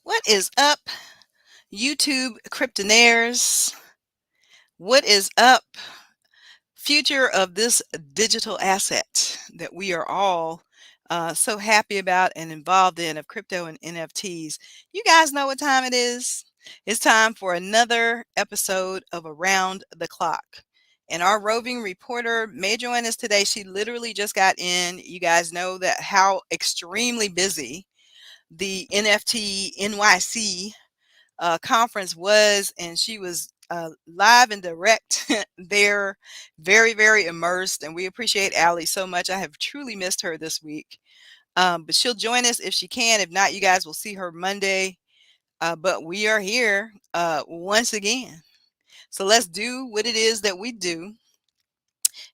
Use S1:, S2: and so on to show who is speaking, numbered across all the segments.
S1: What is up, YouTube Cryptonairz? What is up, future of this digital asset that we are all so happy about and involved in of crypto and NFTs? You guys know what time it is. It's time for another episode of Around the Clock. And our roving reporter may join us today. She literally just got in. You guys know that how extremely busy the NFT NYC conference was, and she was live and direct there, very, very immersed. And we appreciate Allie so much. I have truly missed her this week. But she'll join us if she can. If not, you guys will see her Monday. But we are here once again. So let's do what it is that we do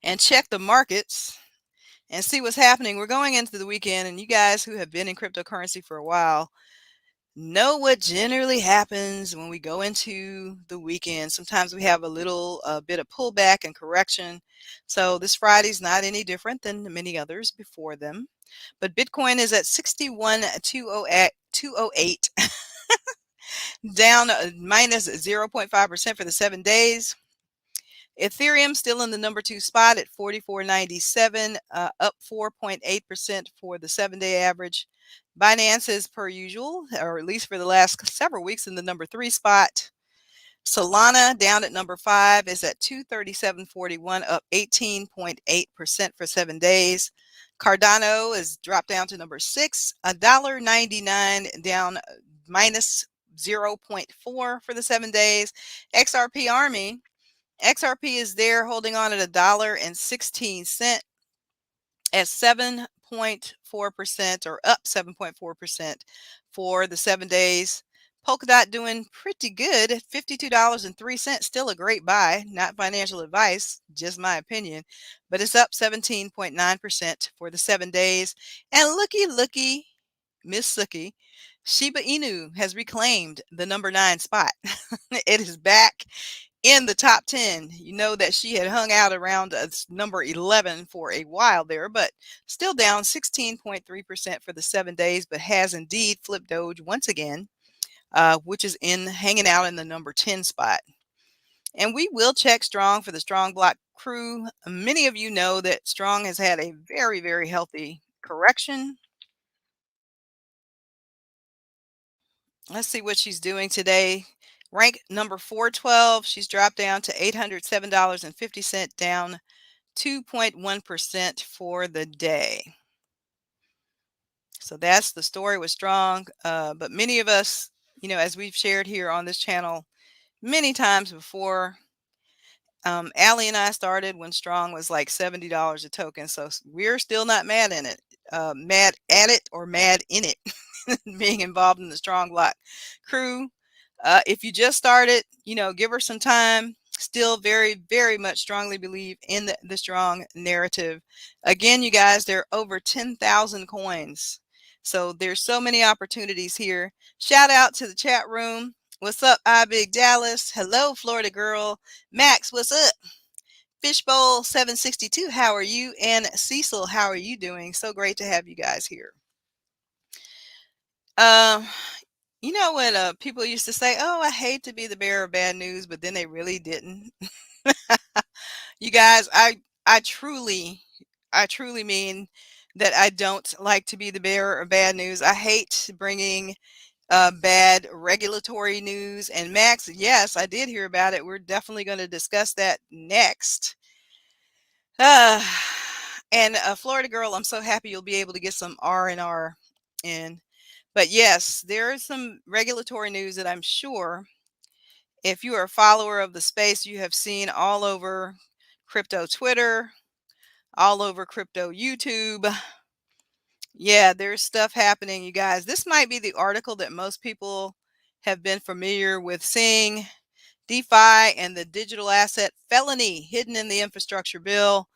S1: and check the markets and see what's happening. We're going into the weekend, and you guys who have been in cryptocurrency for a while know what generally happens when we go into the weekend. Sometimes we have a little bit of pullback and correction. So this Friday's not any different than many others before them. But Bitcoin is at 61,208, down minus 0.5% for the 7 days. Ethereum still in the number 2 spot at 44.97, up 4.8% for the 7-day average. Binance is per usual, or at least for the last several weeks, in the number 3 spot. Solana down at number 5 is at 237.41, up 18.8% for 7 days. Cardano is dropped down to number 6, $1.99, down minus 0.4 for the 7 days. XRP is there holding on at $1.16 at 7.4%, or up 7.4% for the 7 days. Polkadot doing pretty good at $52.03. Still a great buy, not financial advice, just my opinion, but it's up 17.9% for the 7 days. And looky, Miss Sookie, Shiba Inu has reclaimed the number 9 spot. It is back in the top 10. You know that she had hung out around number 11 for a while there, but still down 16.3% for the 7 days, but has indeed flipped Doge once again, which is hanging out in the number 10 spot. And we will check Strong for the Strong Block crew. Many of you know that Strong has had a very, very healthy correction. Let's see what she's doing today. Rank number 412, she's dropped down to $807.50, down 2.1% for the day. So that's the story with Strong. But many of us, as we've shared here on this channel many times before, Allie and I started when Strong was like $70 a token. So we're still not mad at it or mad in it, being involved in the Strong Block crew. If you just started, give her some time. Still very, very much strongly believe in the Strong narrative. Again, you guys, there are over 10,000 coins. So there's so many opportunities here. Shout out to the chat room. What's up, iBig Dallas? Hello, Florida girl. Max, what's up? Fishbowl 762, how are you? And Cecil, how are you doing? So great to have you guys here. You know what people used to say, oh, I hate to be the bearer of bad news, but then they really didn't. You guys, I truly mean that I don't like to be the bearer of bad news. I hate bringing bad regulatory news. And Max, yes, I did hear about it. We're definitely going to discuss that next. And Florida girl, I'm so happy you'll be able to get some R&R in. But yes, there is some regulatory news that I'm sure if you are a follower of the space, you have seen all over crypto Twitter, all over crypto YouTube. Yeah, there's stuff happening, you guys. This might be the article that most people have been familiar with seeing. DeFi and the digital asset felony hidden in the infrastructure bill.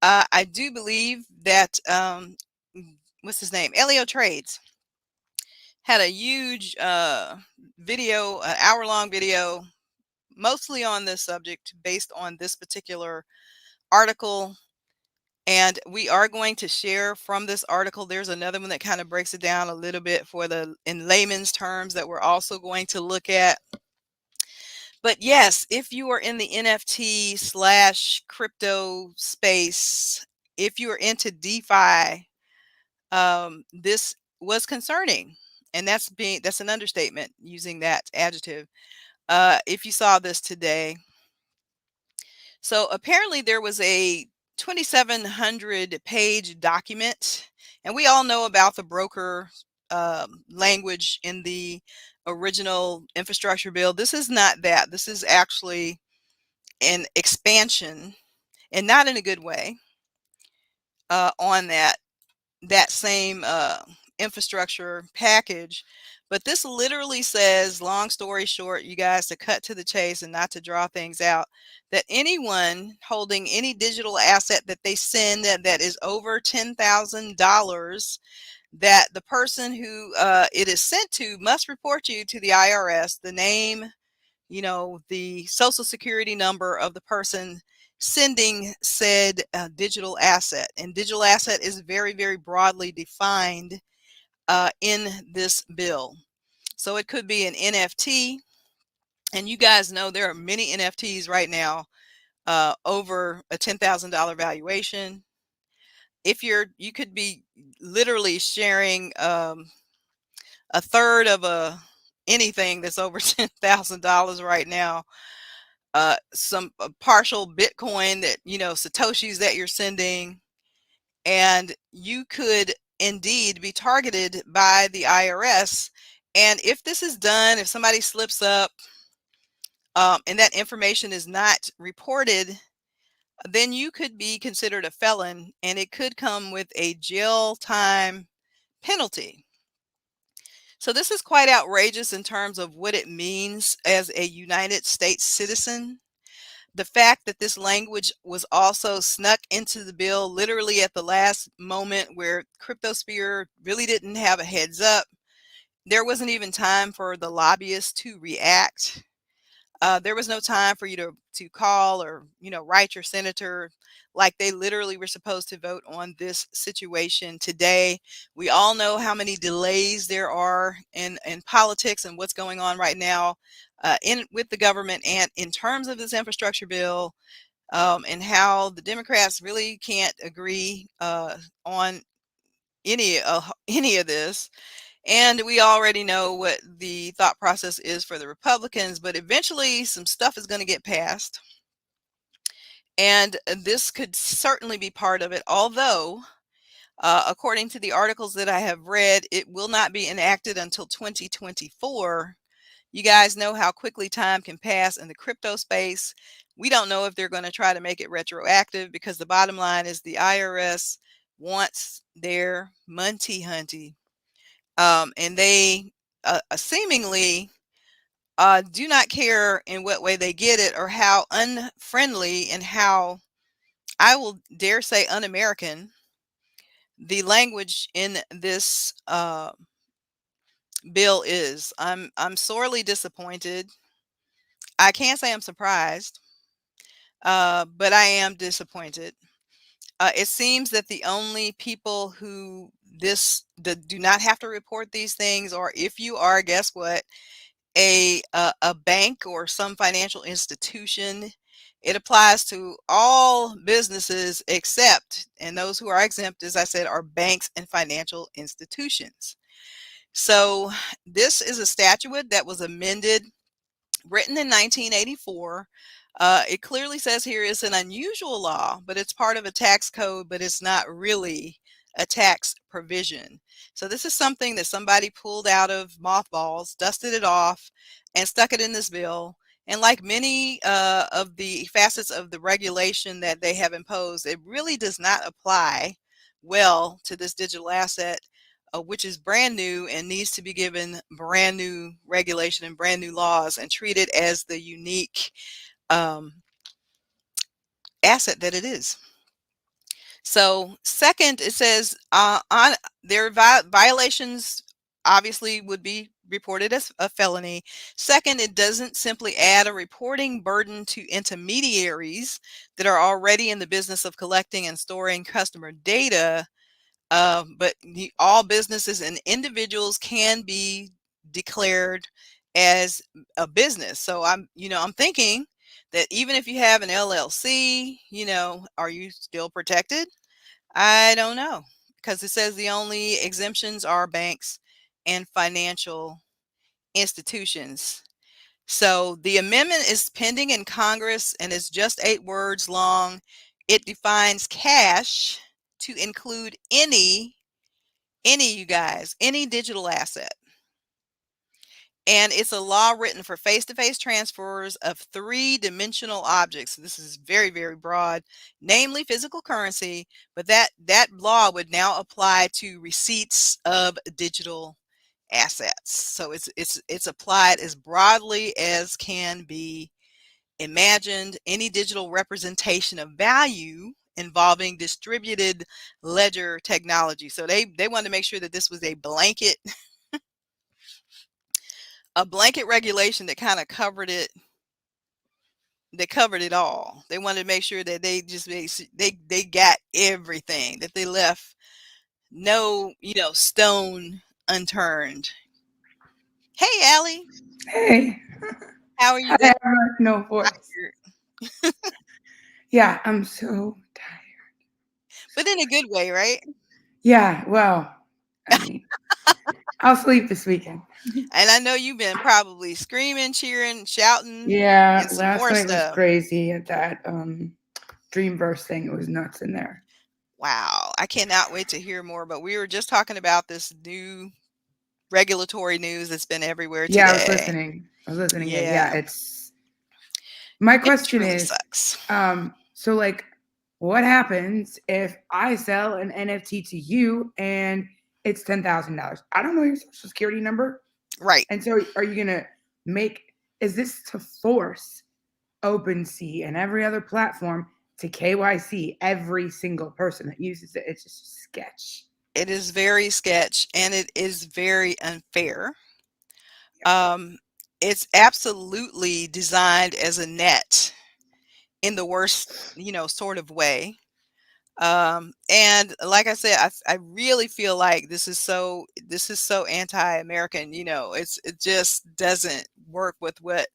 S1: I do believe that, what's his name? Elio Trades had a huge video, an hour-long video, mostly on this subject based on this particular article. And we are going to share from this article. There's another one that kind of breaks it down a little bit for the in layman's terms that we're also going to look at. But yes, if you are in the NFT slash crypto space, if you are into DeFi, this was concerning. And that's an understatement using that adjective. If you saw this today. So apparently there was a 2,700 page document, and we all know about the broker language in the original infrastructure bill. This is not that. This is actually an expansion, and not in a good way, on that same infrastructure package. But this literally says, long story short, you guys, to cut to the chase and not to draw things out, that anyone holding any digital asset that they send that is over $10,000, that the person who it is sent to must report you to the IRS, the name, the social security number of the person sending said digital asset. And digital asset is very, very broadly defined in this bill. So it could be an NFT. And you guys know there are many NFTs right now over a $10,000 valuation. You could be literally sharing a third of anything that's over $10,000 right now. Some partial Bitcoin that, Satoshis that you're sending, and you could indeed be targeted by the IRS. And if this is done, if somebody slips up, and that information is not reported, then you could be considered a felon, and it could come with a jail time penalty. So this is quite outrageous in terms of what it means as a United States citizen. The fact that this language was also snuck into the bill literally at the last moment, where Cryptosphere really didn't have a heads up. There wasn't even time for the lobbyists to react. There was no time for you to call or write your senator. Like, they literally were supposed to vote on this situation today. We all know how many delays there are in politics and what's going on right now with the government, and in terms of this infrastructure bill, and how the Democrats really can't agree on any of this. And we already know what the thought process is for the Republicans, but eventually some stuff is going to get passed. And this could certainly be part of it, although, according to the articles that I have read, it will not be enacted until 2024. You guys know how quickly time can pass in the crypto space. We don't know if they're going to try to make it retroactive, because the bottom line is the IRS wants their munty hunty. And they seemingly do not care in what way they get it, or how unfriendly and how, I will dare say, un-American the language in this bill is. I'm sorely disappointed. I can't say I'm surprised, but I am disappointed. It seems that the only people who do not have to report these things, or if you are, guess what, a bank or some financial institution. It applies to all businesses except, and those who are exempt, as I said, are banks and financial institutions. So this is a statute that was amended, written in 1984. It clearly says here it's an unusual law, but it's part of a tax code, but it's not really a tax provision. So this is something that somebody pulled out of mothballs, dusted it off, and stuck it in this bill. And like many of the facets of the regulation that they have imposed, it really does not apply well to this digital asset, which is brand new and needs to be given brand new regulation and brand new laws, and treated as the unique asset that it is. So second, it says on their violations obviously would be reported as a felony. Second, it doesn't simply add a reporting burden to intermediaries that are already in the business of collecting and storing customer data, but all businesses and individuals can be declared as a business. So I'm thinking that even if you have an LLC, are you still protected? I don't know, because it says the only exemptions are banks and financial institutions. So the amendment is pending in Congress and it's just 8 words long. It defines cash to include you guys, any digital asset. And it's a law written for face-to-face transfers of three-dimensional objects. This is very, very broad, namely physical currency, but that law would now apply to receipts of digital assets. So it's applied as broadly as can be imagined. Any digital representation of value involving distributed ledger technology. So they wanted to make sure that this was a blanket regulation that kind of covered it. They covered it all. They wanted to make sure that they got everything, that they left no stone unturned. Hey, Allie,
S2: Hey,
S1: how are you
S2: I
S1: this
S2: have no voice.
S1: year?
S2: Yeah, I'm so tired.
S1: But in a good way, right?
S2: Yeah, well, I mean, I'll sleep this weekend.
S1: And I know you've been probably screaming, cheering, shouting,
S2: Yeah,
S1: and some
S2: last
S1: more
S2: night was
S1: stuff.
S2: crazy at that Dreamverse thing. It was nuts in there.
S1: Wow, I cannot wait to hear more. But we were just talking about this new regulatory news that's been everywhere
S2: Yeah, I was
S1: today.
S2: listening. I was listening in. Yeah,
S1: Yeah,
S2: it's my
S1: it
S2: question
S1: truly
S2: is,
S1: sucks.
S2: so like what happens if I sell an NFT to you and it's $10,000? I don't know your social security number.
S1: Right.
S2: And so are you gonna make is this to force OpenSea and every other platform to KYC every single person that uses it? It's just a sketch.
S1: It is very sketch and it is very unfair.
S2: Yeah.
S1: Um, it's absolutely designed as a net in the worst, sort of way. And like I said, I really feel like this is so anti-American. It just doesn't work with what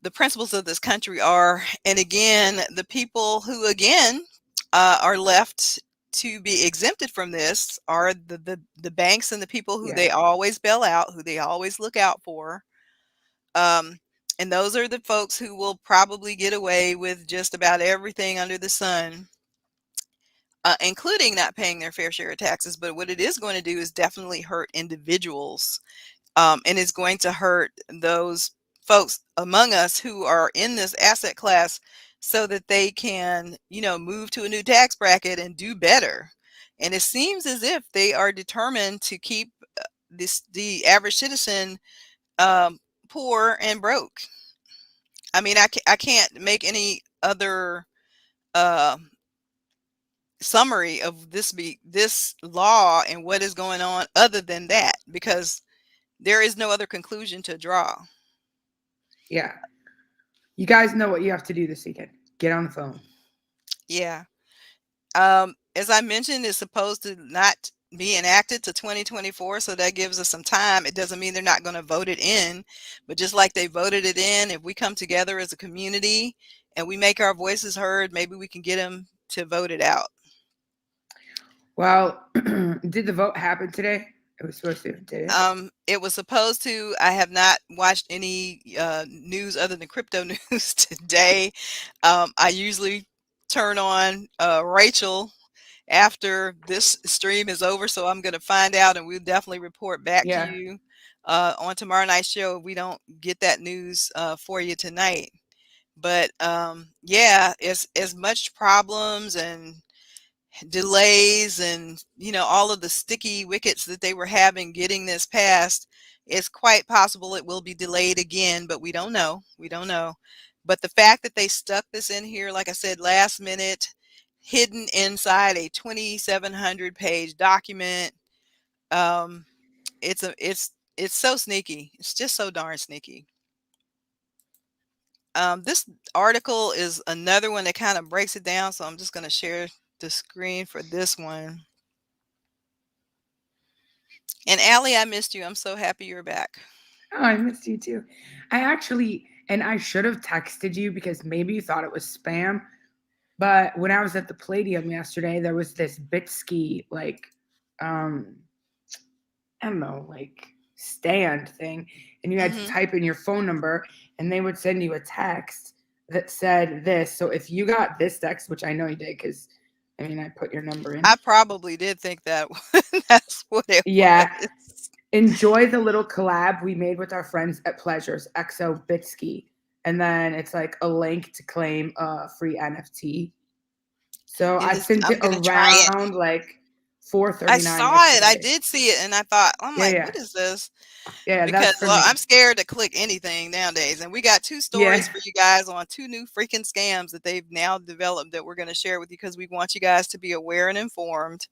S1: the principles of this country are. And again, the people who again are left to be exempted from this are the banks and the people who
S2: Yeah.
S1: they always bail out, who they always look out for. Um, and those are the folks who will probably get away with just about everything under the sun, including not paying their fair share of taxes. But what it is going to do is definitely hurt individuals, and it's going to hurt those folks among us who are in this asset class so that they can, move to a new tax bracket and do better. And it seems as if they are determined to keep the average citizen um, poor and broke. I mean, I can't make any other uh, summary of this law and what is going on other than that, because there is no other conclusion to draw.
S2: Yeah. You guys know what you have to do this weekend. Get on the phone.
S1: Yeah. As I mentioned, it's supposed to not be enacted to 2024, so that gives us some time. It doesn't mean they're not going to vote it in, but just like they voted it in, if we come together as a community and we make our voices heard, maybe we can get them to vote it out.
S2: Well, did the vote happen today? It was supposed to, did it?
S1: It was supposed to. I have not watched any news other than crypto news today. I usually turn on Rachel after this stream is over, so I'm going to find out, and we'll definitely report back to
S2: Yeah.
S1: you on tomorrow night's show if we don't get that news for you tonight. But yeah, as much problems and delays and all of the sticky wickets that they were having getting this passed, it's quite possible it will be delayed again, but we don't know. But the fact that they stuck this in here, like I said, last minute, hidden inside a 2,700 page document, um it's It's so sneaky. It's just so darn sneaky. This article is another one that kind of breaks it down. So I'm just going to share the screen for this one. And Allie, I missed you. I'm so happy you're back.
S2: Oh, I missed you too. I should have texted you because maybe you thought it was spam. But when I was at the Palladium yesterday, there was this Bitski um, I don't know, stand thing, and you had to
S1: Hmm.
S2: type in your phone number, and they would send you a text that said this. So if you got this text, which I know you did, because I mean, I put your number in.
S1: I probably did think that that's what it
S2: Yeah,
S1: was.
S2: enjoy the little collab we made with our friends at Pleasures, XO Bitsky. And then it's like a link to claim a free NFT. So
S1: It
S2: I
S1: is.
S2: sent
S1: I'm
S2: it
S1: gonna try it.
S2: around like
S1: I
S2: 4:39
S1: saw it. I
S2: yesterday.
S1: did see it, and I thought, I'm
S2: Yeah,
S1: like,
S2: yeah.
S1: what is this?
S2: Yeah,
S1: Because
S2: that's for
S1: well, I'm
S2: me.
S1: scared to click anything nowadays. And we got two
S2: Yeah.
S1: stories for you guys on two new freaking scams that they've now developed that we're going to share with you because we want you guys to be aware and informed.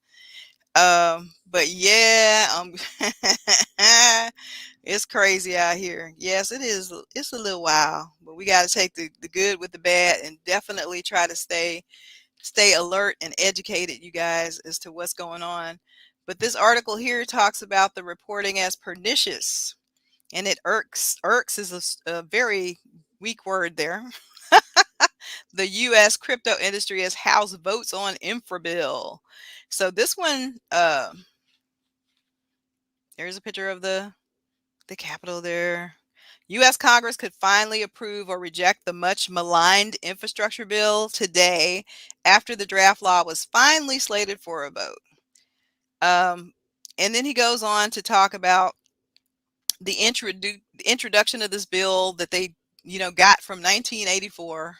S1: But yeah, it's crazy out here. Yes, it is. It's a little wild, but we got to take the good with the bad and definitely try to stay alert and educated, you guys, as to what's going on. But this article here talks about the reporting as pernicious, and it irks. Irks is a very weak word there. The U.S. crypto industry has house votes on infra bill. So this one, there's a picture of the Capitol there. U.S. Congress could finally approve or reject the much maligned infrastructure bill today after the draft law was finally slated for a vote. Um, and then he goes on to talk about the introduction of this bill that they, got from 1984.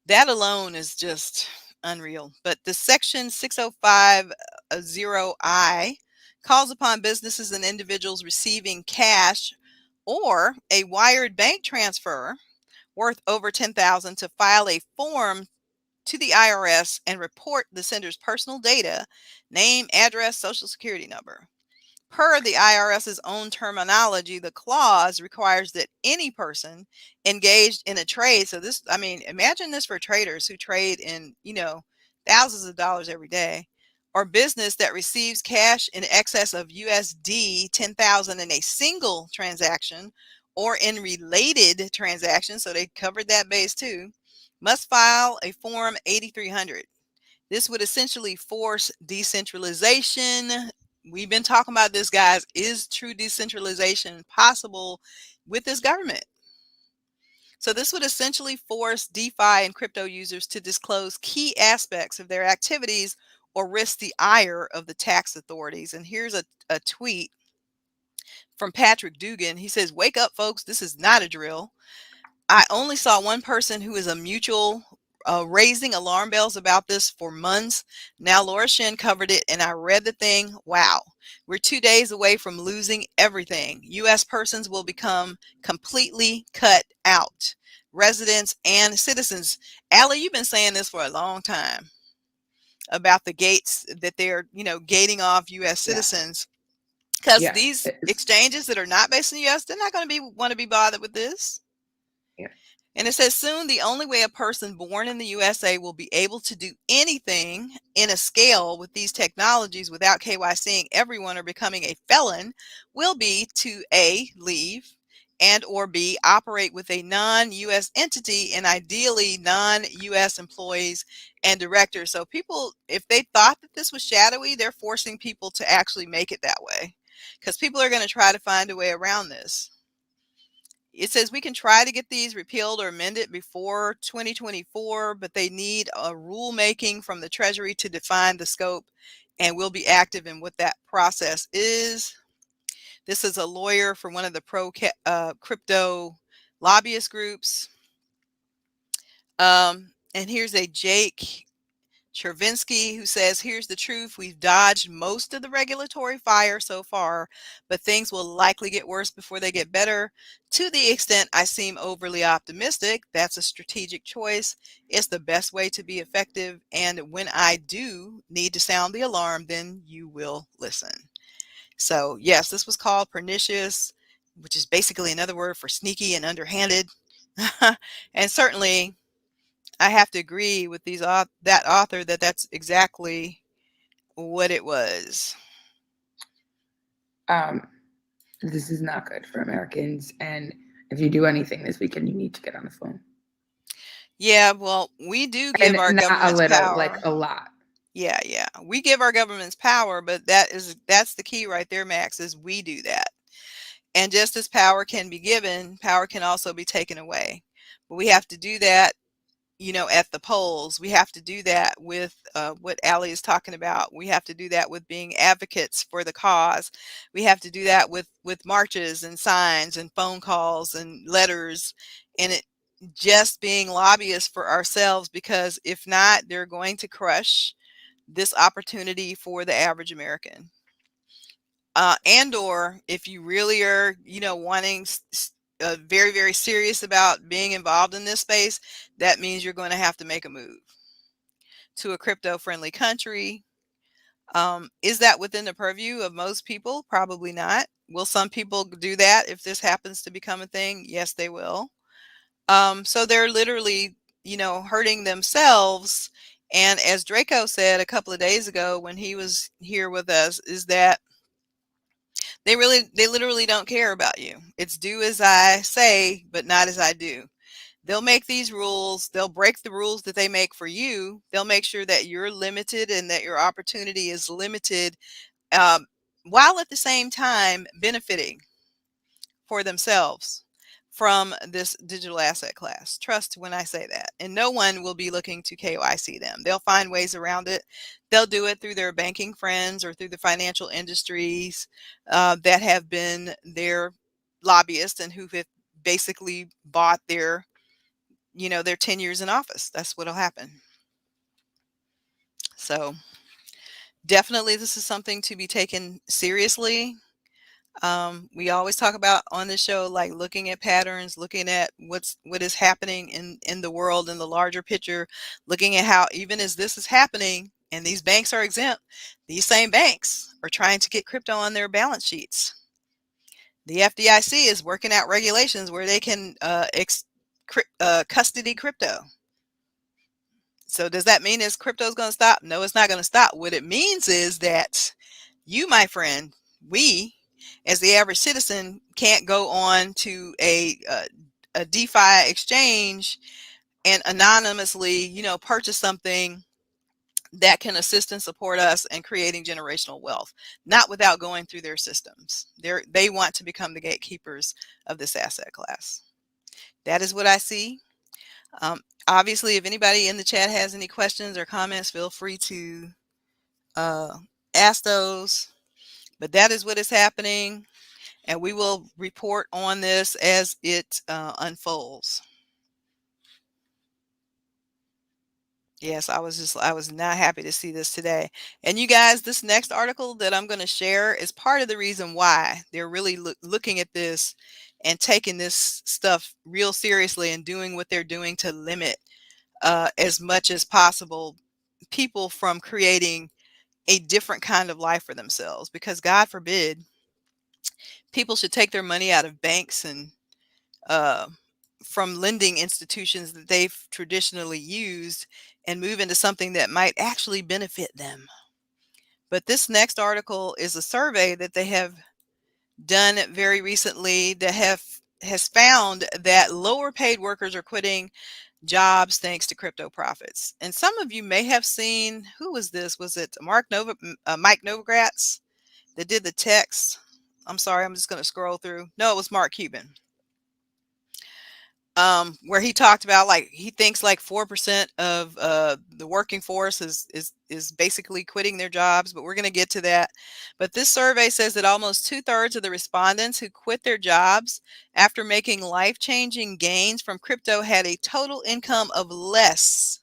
S1: That alone is just unreal. But the section 6050I calls upon businesses and individuals receiving cash or a wired bank transfer worth over 10,000 to file a form to the IRS and report the sender's personal data, name, address, social security number. Per the IRS's own terminology, the clause requires that any person engaged in a trade. So this, I mean, imagine this for traders who trade in, thousands of dollars every day, or business that receives cash in excess of USD 10,000 in a single transaction or in related transactions. So they covered that base too, must file a form 8300. This would essentially force decentralization. We've been talking about this, guys. Is true decentralization possible with this government? So this would essentially force DeFi and crypto users to disclose key aspects of their activities or risk the ire of the tax authorities. And here's a tweet from Patrick Dugan. He says, "Wake up, folks. This is not a drill. I only saw one person who is a mutual raising alarm bells about this for months. Now Laura Shin covered it and I read the thing. Wow. We're 2 days away from losing everything. U.S. persons will become completely cut out. Residents and citizens." Allie, you've been saying this for a long time about the gates that they're, gating off U.S.
S2: Yes.
S1: citizens because
S2: Yes.
S1: these exchanges that are not based in the U.S., they're not going to want to be bothered with this.
S2: Yeah.
S1: And it says soon the only way a person born in the USA will be able to do anything in a scale with these technologies without KYCing everyone or becoming a felon will be to A, leave, and or B, operate with a non-US entity and ideally non-US employees and directors. So people, if they thought that this was shadowy, they're forcing people to actually make it that way because people are going to try to find a way around this. It says we can try to get these repealed or amended before 2024, but they need a rulemaking from the Treasury to define the scope, and we'll be active in what that process is. This is a lawyer for one of the crypto lobbyist groups. And here's a Jake Chervinsky, who says, "Here's the truth. We've dodged most of the regulatory fire so far, but things will likely get worse before they get better. To the extent I seem overly optimistic, that's a strategic choice. It's the best way to be effective. And when I do need to sound the alarm, then you will listen." So, yes, this was called pernicious, which is basically another word for sneaky and underhanded. And certainly, I have to agree with that author that that's exactly what it was.
S2: Um, this is not good for Americans. And if you do anything this weekend, you need to get on the phone.
S1: Yeah, well, we do give
S2: And
S1: our
S2: not a
S1: governments
S2: little, like
S1: power.
S2: a lot.
S1: Yeah, yeah. We give our governments power, but that's the key right there, Max, is we do that. And just as power can be given, power can also be taken away. But we have to do that, at the polls. We have to do that with what Allie is talking about. We have to do that with being advocates for the cause. We have to do that with marches and signs and phone calls and letters, and it just being lobbyists for ourselves, because if not, they're going to crush this opportunity for the average American. And or if you really are, wanting very, very serious about being involved in this space, that means you're going to have to make a move to a crypto friendly country. Is that within the purview of most people? Probably not. Will some people do that if this happens to become a thing? Yes, they will. So they're literally, hurting themselves. And as Draco said a couple of days ago when he was here with us, is that they literally don't care about you. It's do as I say, but not as I do. They'll make these rules, they'll break the rules that they make for you. They'll make sure that you're limited and that your opportunity is limited, um, while at the same time benefiting for themselves from this digital asset class. Trust when I say that. And no one will be looking to KYC them. They'll find ways around it. They'll do it through their banking friends or through the financial industries that have been their lobbyists and who have basically bought their tenures in office. That's what'll happen. So definitely this is something to be taken seriously. We always talk about on this show, like looking at patterns, looking at what is happening in the world in the larger picture, looking at how even as this is happening and these banks are exempt, these same banks are trying to get crypto on their balance sheets. The FDIC is working out regulations where they can custody crypto. So does that mean this crypto is going to stop? No, it's not going to stop. What it means is that you, my friend, we, as the average citizen, can't go on to a DeFi exchange and anonymously, purchase something that can assist and support us in creating generational wealth, not without going through their systems. They want to become the gatekeepers of this asset class. That is what I see. Obviously, if anybody in the chat has any questions or comments, feel free to uh, ask those. But that is what is happening, and we will report on this as it unfolds. Yes, I was not happy to see this today. And you guys, this next article that I'm going to share is part of the reason why they're really looking at this and taking this stuff real seriously and doing what they're doing to limit as much as possible people from creating a different kind of life for themselves, because God forbid people should take their money out of banks and uh, from lending institutions that they've traditionally used and move into something that might actually benefit them. But this next article is a survey that they have done very recently that has found that lower paid workers are quitting jobs thanks to crypto profits. And some of you may have seen, who was this? Was it Mike Novogratz that did the text? I'm sorry, I'm just going to scroll through. No, it was Mark Cuban. Where he talked about, like, he thinks like 4% of the working force is basically quitting their jobs, but we're going to get to that. But this survey says that almost 2/3 of the respondents who quit their jobs after making life-changing gains from crypto had a total income of less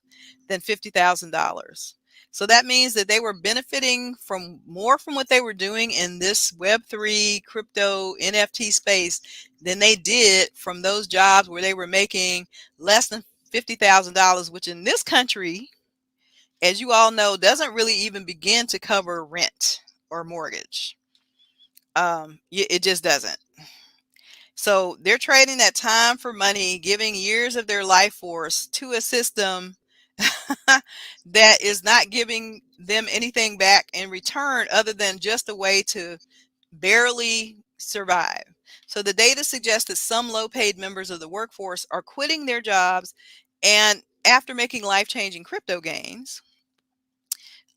S1: than $50,000. So that means that they were benefiting from more from what they were doing in this Web3 crypto NFT space than they did from those jobs where they were making less than $50,000, which in this country, as you all know, doesn't really even begin to cover rent or mortgage. It just doesn't. So they're trading that time for money, giving years of their life force to a system that is not giving them anything back in return other than just a way to barely survive. So the data suggests that some low paid members of the workforce are quitting their jobs and after making life changing crypto gains.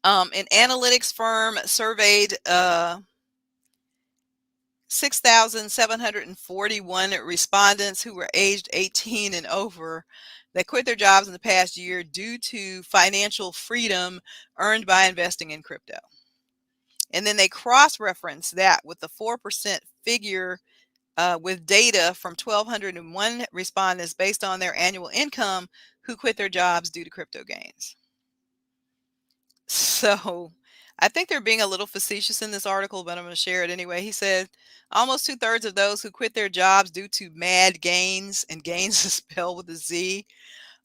S1: An analytics firm surveyed 6,741 respondents who were aged 18 and over that quit their jobs in the past year due to financial freedom earned by investing in crypto. And then they cross reference that with the 4% figure with data from 1,201 respondents based on their annual income who quit their jobs due to crypto gains. So I think they're being a little facetious in this article, but I'm going to share it anyway. He said almost 2/3 of those who quit their jobs due to mad gains, and gains is spelled with a Z,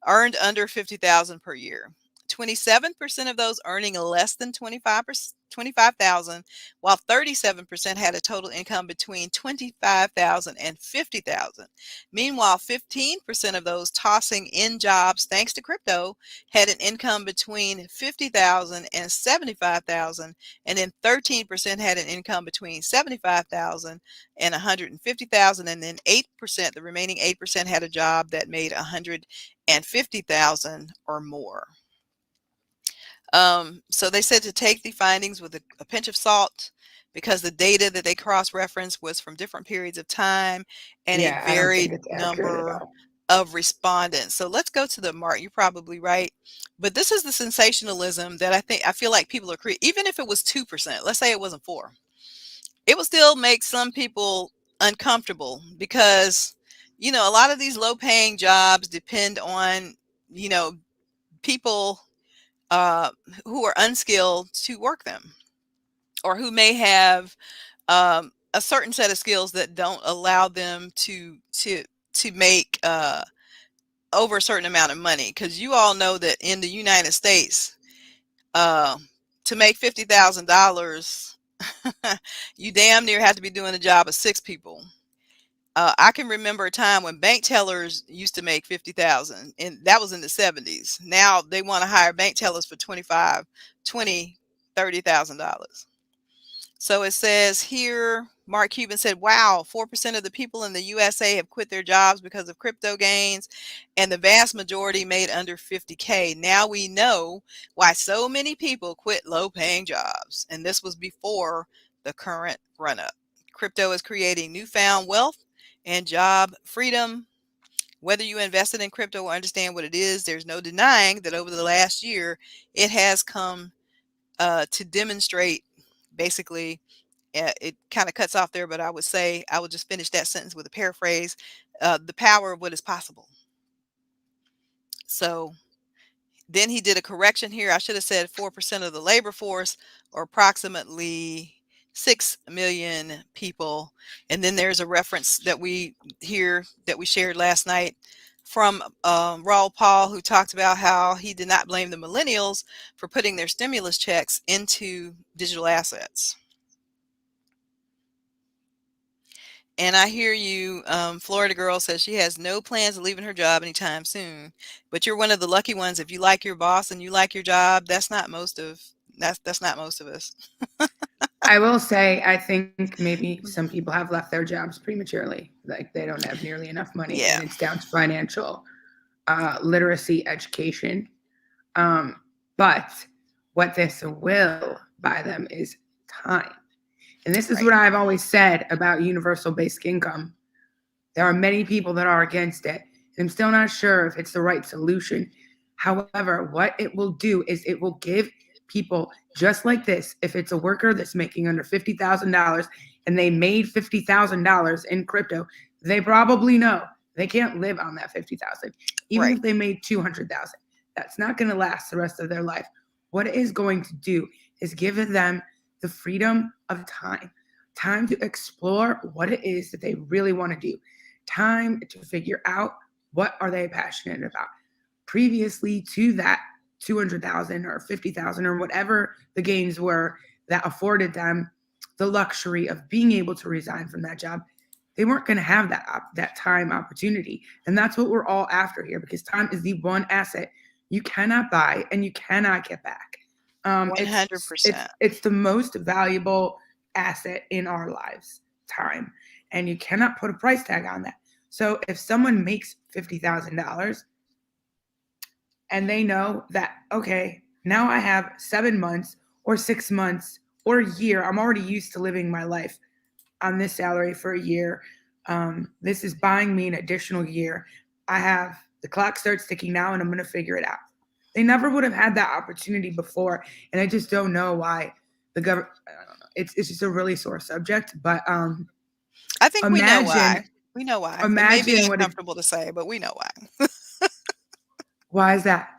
S1: earned under 50,000 per year. 27% of those earning less than 25,000, while 37% had a total income between 25,000 and 50,000. Meanwhile, 15% of those tossing in jobs thanks to crypto had an income between 50,000 and 75,000, and then 13% had an income between 75,000 and 150,000, and then 8%, the remaining 8% had a job that made 150,000 or more. So they said to take the findings with a pinch of salt because the data that they cross-referenced was from different periods of time and a
S2: Yeah, I don't think
S1: varied
S2: it's accurate at
S1: number
S2: all.
S1: of respondents. So let's go to the mark. You're probably right, but this is the sensationalism that I feel like people are creating. Even if it was 2%, let's say it wasn't 4, it will still make some people uncomfortable because a lot of these low-paying jobs depend on people uh, who are unskilled to work them, or who may have a certain set of skills that don't allow them to make over a certain amount of money. Because you all know that in the United States, uh, to make $50,000, you damn near have to be doing a job of 6 people. I can remember a time when bank tellers used to make 50,000, and that was in the 70s. Now they want to hire bank tellers for 25, 20, $30,000. So it says here, Mark Cuban said, wow, 4% of the people in the USA have quit their jobs because of crypto gains, and the vast majority made under 50K. Now we know why so many people quit low paying jobs. And this was before the current run up. Crypto is creating newfound wealth and job freedom. Whether you invested in crypto or understand what it is, there's no denying that over the last year, it has come to demonstrate basically. It kind of cuts off there, but I would say I would just finish that sentence with a paraphrase: the power of what is possible. So then he did a correction here. I should have said 4% of the labor force, or approximately 6 million people. And then there's a reference that we shared last night from Raul Paul, who talked about how he did not blame the millennials for putting their stimulus checks into digital assets. And I hear you. Florida girl says she has no plans of leaving her job anytime soon. But you're one of the lucky ones. If you like your boss and you like your job, that's not most of us.
S2: I will say, I think maybe some people have left their jobs prematurely. Like they don't have nearly enough money,
S1: Yeah,
S2: and it's down to financial literacy education. But what this will buy them is time. And this is
S1: right,
S2: what I've always said about universal basic income. There are many people that are against it. And I'm still not sure if it's the right solution. However, what it will do is it will give people just like this. If it's a worker that's making under $50,000 and they made $50,000 in crypto, they probably know they can't live on that 50,000. Even
S1: right,
S2: if they made 200,000, that's not going to last the rest of their life. What it is going to do is give them the freedom of time to explore what it is that they really want to do, time to figure out what are they passionate about. Previously to that 200,000 or 50,000 or whatever the gains were that afforded them the luxury of being able to resign from that job, they weren't going to have that time opportunity. And that's what we're all after here, because time is the one asset you cannot buy and you cannot get back. It's
S1: 100%.
S2: it's the most valuable asset in our lives, time, and you cannot put a price tag on that. So if someone makes $50,000 and they know that, okay, now I have 7 months or 6 months or a year, I'm already used to living my life on this salary for a year. This is buying me an additional year. I have the clock starts ticking now, and I'm going to figure it out. They never would have had that opportunity before, and I just don't know why the government. I don't know. It's just a really sore subject, but
S1: I think we know
S2: imagine
S1: why. We know why. It may be
S2: imagine what it.
S1: uncomfortable to say, but we know why.
S2: Why is that?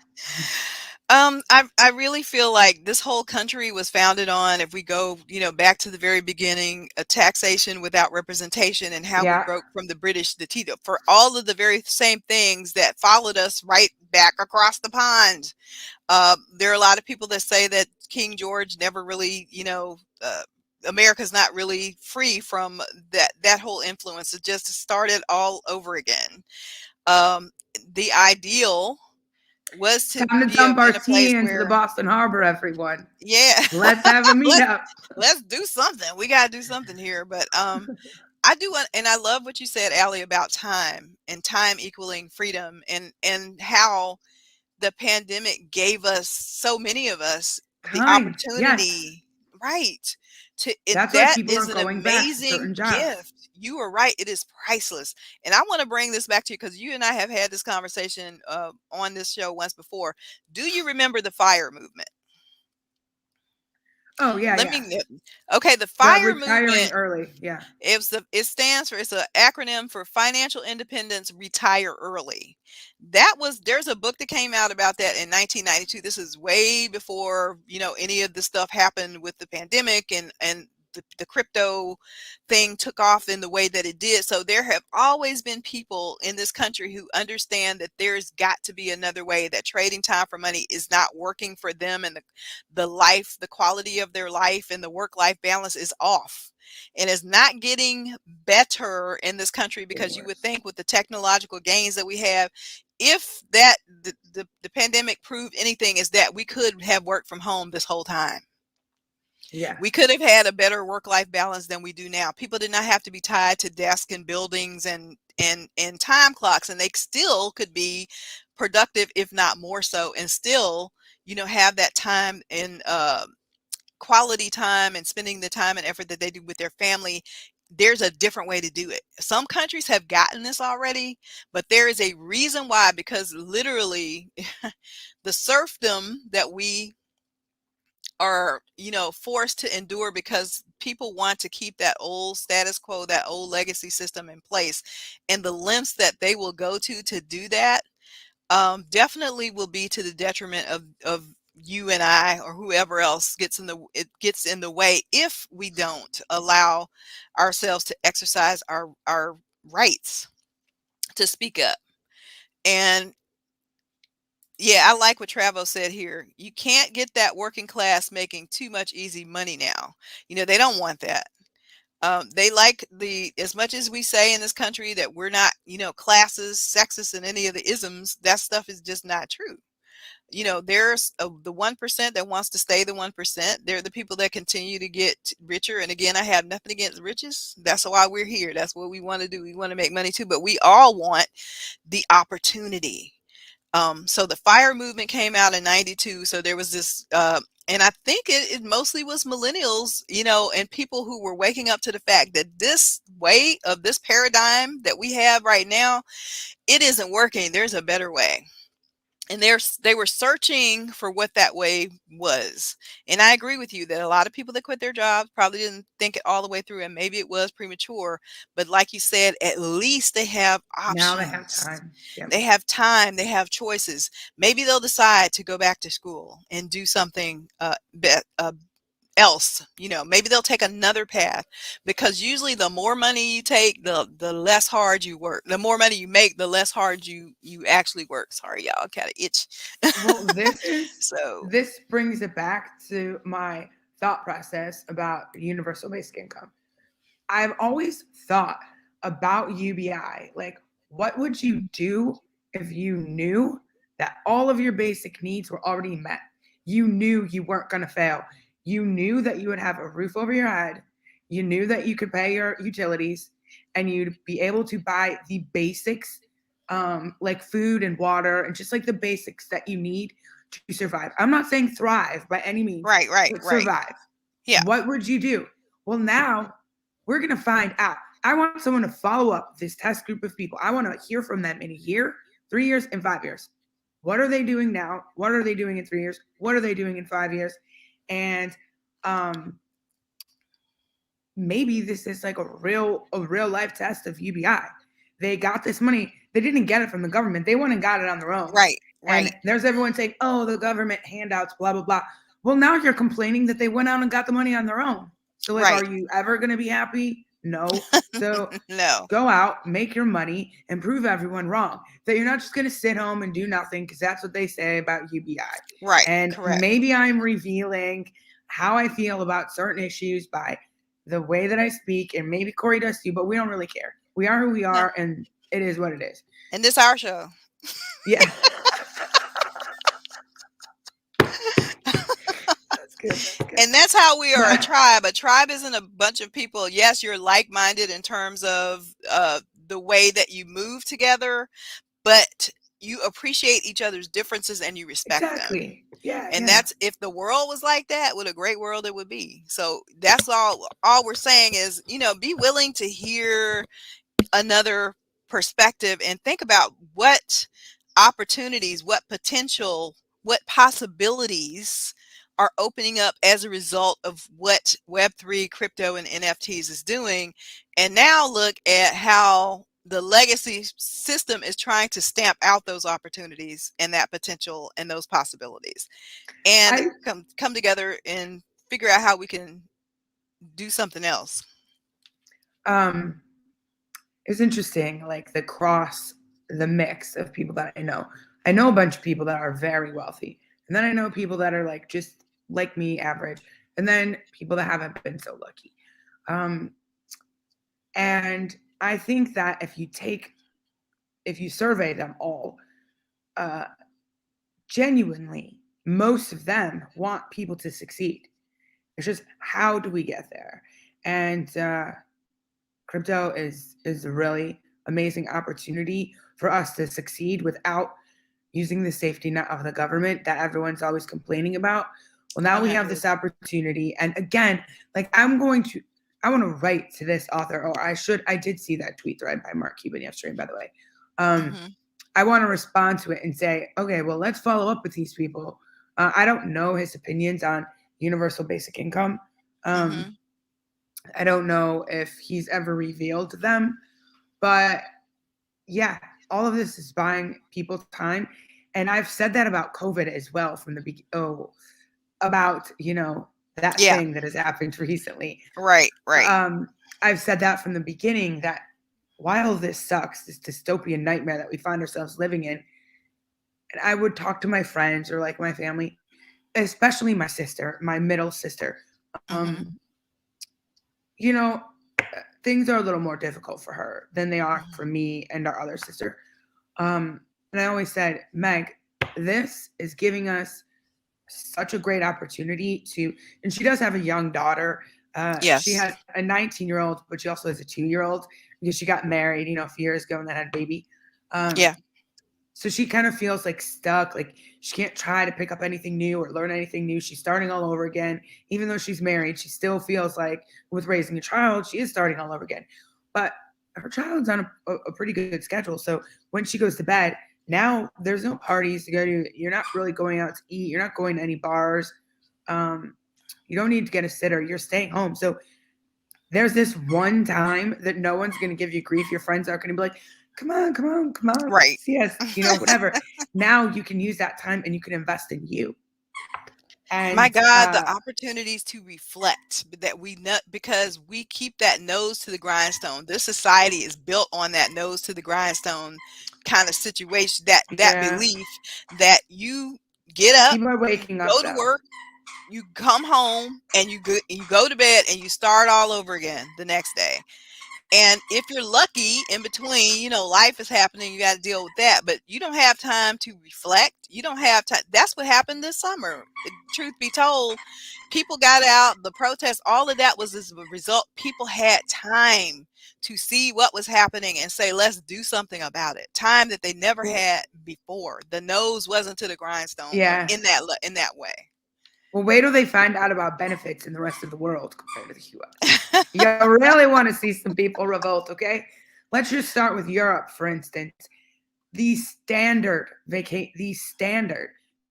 S1: I really feel like this whole country was founded on, if we go, back to the very beginning, a taxation without representation, and how we
S2: Yeah,
S1: broke from the British, for all of the very same things that followed us right back across the pond. There are a lot of people that say that King George never really, America's not really free from that whole influence. It just started all over again. Um, the ideal was to
S2: time to
S1: be
S2: dump our
S1: in a place
S2: tea into the
S1: where,
S2: Boston Harbor, everyone.
S1: yeah,
S2: Let's have a
S1: let's
S2: meetup.
S1: let's do something. We gotta do something here. But I do want, and I love what you said, Allie, about time and time equaling freedom, and how the pandemic gave us, so many of us, the
S2: Time, yes.
S1: opportunity, right, to it.
S2: That's why
S1: That
S2: people are
S1: is an
S2: going back to
S1: amazing
S2: certain jobs.
S1: gift. You are right. It is priceless. And I want to bring this back to you, because you and I have had this conversation on this show once before. Do you remember the fire movement?
S2: Oh yeah,
S1: Let
S2: yeah.
S1: me Okay, the
S2: The
S1: fire
S2: retiring
S1: movement,
S2: early. Yeah.
S1: it stands for, it's an acronym for financial independence, retire early. There's a book that came out about that in 1992. This is way before, any of this stuff happened with the pandemic, and the crypto thing took off in the way that it did. So there have always been people in this country who understand that there's got to be another way, that trading time for money is not working for them, and the quality of their life and the work life balance is off, and is not getting better in this country,
S2: Getting
S1: because you would
S2: worse.
S1: think, with the technological gains that we have, if that the pandemic proved anything, is that we could have worked from home this whole time.
S2: Yeah.
S1: We could have had a better work-life balance than we do now. People did not have to be tied to desks and buildings and time clocks, and they still could be productive, if not more so, and still, have that time and quality time, and spending the time and effort that they do with their family. There's a different way to do it. Some countries have gotten this already, but there is a reason why, because literally the serfdom that we are, forced to endure, because people want to keep that old status quo, that old legacy system in place, and the lengths that they will go to do that, definitely will be to the detriment of you and I, or whoever else gets in the way, if we don't allow ourselves to exercise our rights to speak up. And yeah, I like what Travo said here. You can't get that working class making too much easy money now. They don't want that. They like, as much as we say in this country that we're not, classes, sexist, and any of the isms, that stuff is just not true. There's the 1% that wants to stay the 1%. They're the people that continue to get richer. And again, I have nothing against riches. That's why we're here. That's what we want to do. We want to make money too, but we all want the opportunity. So the fire movement came out in 92. So there was this, and I think it mostly was millennials, and people who were waking up to the fact that this way of this paradigm that we have right now, it isn't working. There's a better way. And they were searching for what that way was. And I agree with you that a lot of people that quit their jobs probably didn't think it all the way through, and maybe it was premature. But like you said, at least they have
S2: Now they have
S1: options.
S2: time. Yep.
S1: They have time. They have choices. Maybe they'll decide to go back to school and do something else. Maybe they'll take another path, because usually the more money you take, the less hard you work. The more money you make, the less hard you actually work. Sorry, y'all, kind of itch.
S2: Well,
S1: So
S2: this brings it back to my thought process about universal basic income. I've always thought about UBI, like, what would you do if you knew that all of your basic needs were already met? You knew you weren't going to fail. You knew that you would have a roof over your head. You knew that you could pay your utilities and you'd be able to buy the basics, like food and water and just like the basics that you need to survive. I'm not saying thrive by any means,
S1: Right, right,
S2: but
S1: right.
S2: survive.
S1: Yeah.
S2: What would you do? Well, now we're going to find out. I want someone to follow up this test group of people. I want to hear from them in a year, 3 years, and 5 years. What are they doing now? What are they doing in 3 years? What are they doing in 5 years? And um, maybe this is like a real life test of UBI. They got this money. They didn't get it from the government. They went and got it on their own.
S1: Right,
S2: And
S1: right,
S2: there's everyone saying, "Oh, the government handouts, blah blah blah." Well, now you're complaining that they went out and got the money on their own. So, like, are
S1: right.
S2: you ever going to be happy? No. So
S1: No.
S2: go out, make your money, and prove everyone wrong. That you're not just going to sit home and do nothing because that's what they say about UBI.
S1: Right,
S2: And
S1: correct.
S2: maybe I'm revealing how I feel about certain issues by the way that I speak, and maybe Corey does too, but we don't really care. We are who we
S1: No.
S2: are, and it is what it is.
S1: And this our show.
S2: Yeah. That's good. That's good.
S1: And that's how we are a
S2: But
S1: tribe. A tribe isn't a bunch of people. Yes, you're like-minded in terms of the way that you move together, but you appreciate each other's differences and you respect them.
S2: exactly. Yeah,
S1: And
S2: yeah.
S1: that's, if the world was like that, what a great world it would be. So that's all we're saying is, be willing to hear another perspective and think about what opportunities, what potential, what possibilities are opening up as a result of what Web3, crypto, and NFTs is doing. And now look at how the legacy system is trying to stamp out those opportunities and that potential and those possibilities, and
S2: I
S1: come together and figure out how we can do something else.
S2: um it's interesting, like the mix of people that I know. I know a bunch of people that are very wealthy. And then I know people that are like just like me, average. And then people that haven't been so lucky. Um and I think that if you survey them all, uh genuinely, most of them want people to succeed. It's just, how do we get there? And crypto is a really amazing opportunity for us to succeed without using the safety net of the government that everyone's always complaining about. Well, now we have
S1: 100.
S2: this opportunity, and again, like, I want to write to this author, or I did see that tweet thread by Mark Cuban yesterday, by the way.
S1: Hmm.
S2: I want to respond to it and say, okay, well, let's follow up with these people. I don't know his opinions on universal basic income. Um,
S1: Hmm.
S2: I don't know if he's ever revealed them, but yeah, all of this is buying people time. And I've said that about COVID as well from the beginning. Oh, about, that
S1: Yeah.
S2: thing that has happened recently.
S1: Right. Right.
S2: Um, I've said that from the beginning, that while this sucks, this dystopian nightmare that we find ourselves living in, and I would talk to my friends or like my family, especially my sister, my middle sister.
S1: Hmm.
S2: Um, you know, things are a little more difficult for her than they are for
S1: Hmm.
S2: me and our other sister. And I always said, Meg, this is giving us such a great opportunity to, and she does have a young daughter. She
S1: Yes.
S2: has a 19-year-old, but she also has a 2-year-old because she got married, a few years ago and then had a baby.
S1: Yeah.
S2: So she kind of feels like stuck, like she can't try to pick up anything new or learn anything new. She's starting all over again. Even though she's married, she still feels like with raising a child, she is starting all over again. But her child's on a pretty good schedule. So when she goes to bed, now there's no parties to go to. You're not really going out to eat. You're not going to any bars. Um, you don't need to get a sitter. You're staying home. So there's this one time that no one's going to give you grief. Your friends aren't going to be like, come on, come on, come on,
S1: Right.
S2: see us, whatever. Now you can use that time and you can invest in you.
S1: My
S2: And
S1: God, the opportunities to reflect that we know, because we keep that nose to the grindstone. This society is built on that nose to the grindstone kind of situation, that
S2: yeah,
S1: belief that you get up,
S2: people are
S1: you
S2: waking up
S1: go to
S2: though.
S1: work, you come home and you go to bed and you start all over again the next day. And if you're lucky, in between, life is happening, you got to deal with that, but you don't have time to reflect. You don't have time. That's what happened this summer. Truth be told, people got out, the protests, all of that was as a result. People had time to see what was happening and say, let's do something about it. Time that they never
S2: Well,
S1: had before. The nose wasn't to the grindstone
S2: yeah.
S1: in that way.
S2: Well, wait till they find out about benefits in the rest of the world compared to the US. You really want to see some people revolt, okay? Let's just start with Europe, for instance. The standard.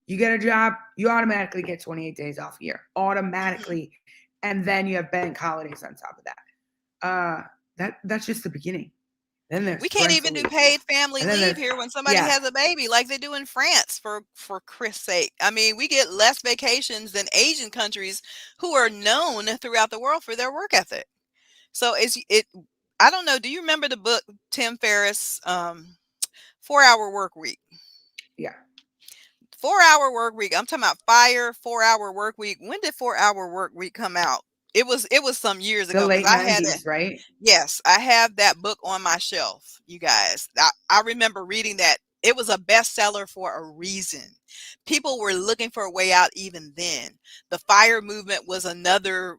S2: You get a job, you automatically get 28 days off a year,
S1: Mhm.
S2: automatically, and then you have bank holidays on top of that. That's just the beginning. Then there's
S1: We can't
S2: parental
S1: even do
S2: leave,
S1: paid family
S2: and then
S1: leave
S2: there's
S1: here when somebody
S2: yeah,
S1: has a baby like they do in France, for Christ's sake. I mean, we get less vacations than Asian countries who are known throughout the world for their work ethic. So I don't know, do you remember the book Tim Ferriss, 4 Hour Work Week?
S2: yeah.
S1: 4 Hour Work Week. I'm talking about fire 4 Hour Work Week. When did 4 Hour Work Week come out? It was some years
S2: The
S1: ago because
S2: late
S1: I had it.
S2: 90s, right?
S1: Yes, I have that book on my shelf, you guys. I remember reading that. It was a bestseller for a reason. People were looking for a way out even then. The fire movement was another,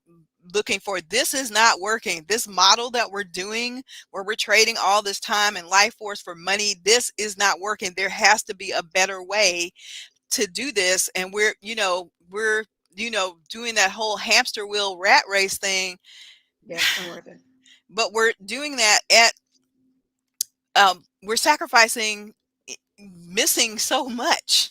S1: looking for, this is not working. This model that we're doing, where we're trading all this time and life force for money, this is not working. There has to be a better way to do this. And we're doing that whole hamster wheel rat race thing,
S2: Yeah, it's not worth it.
S1: but we're doing that at we're sacrificing, missing so much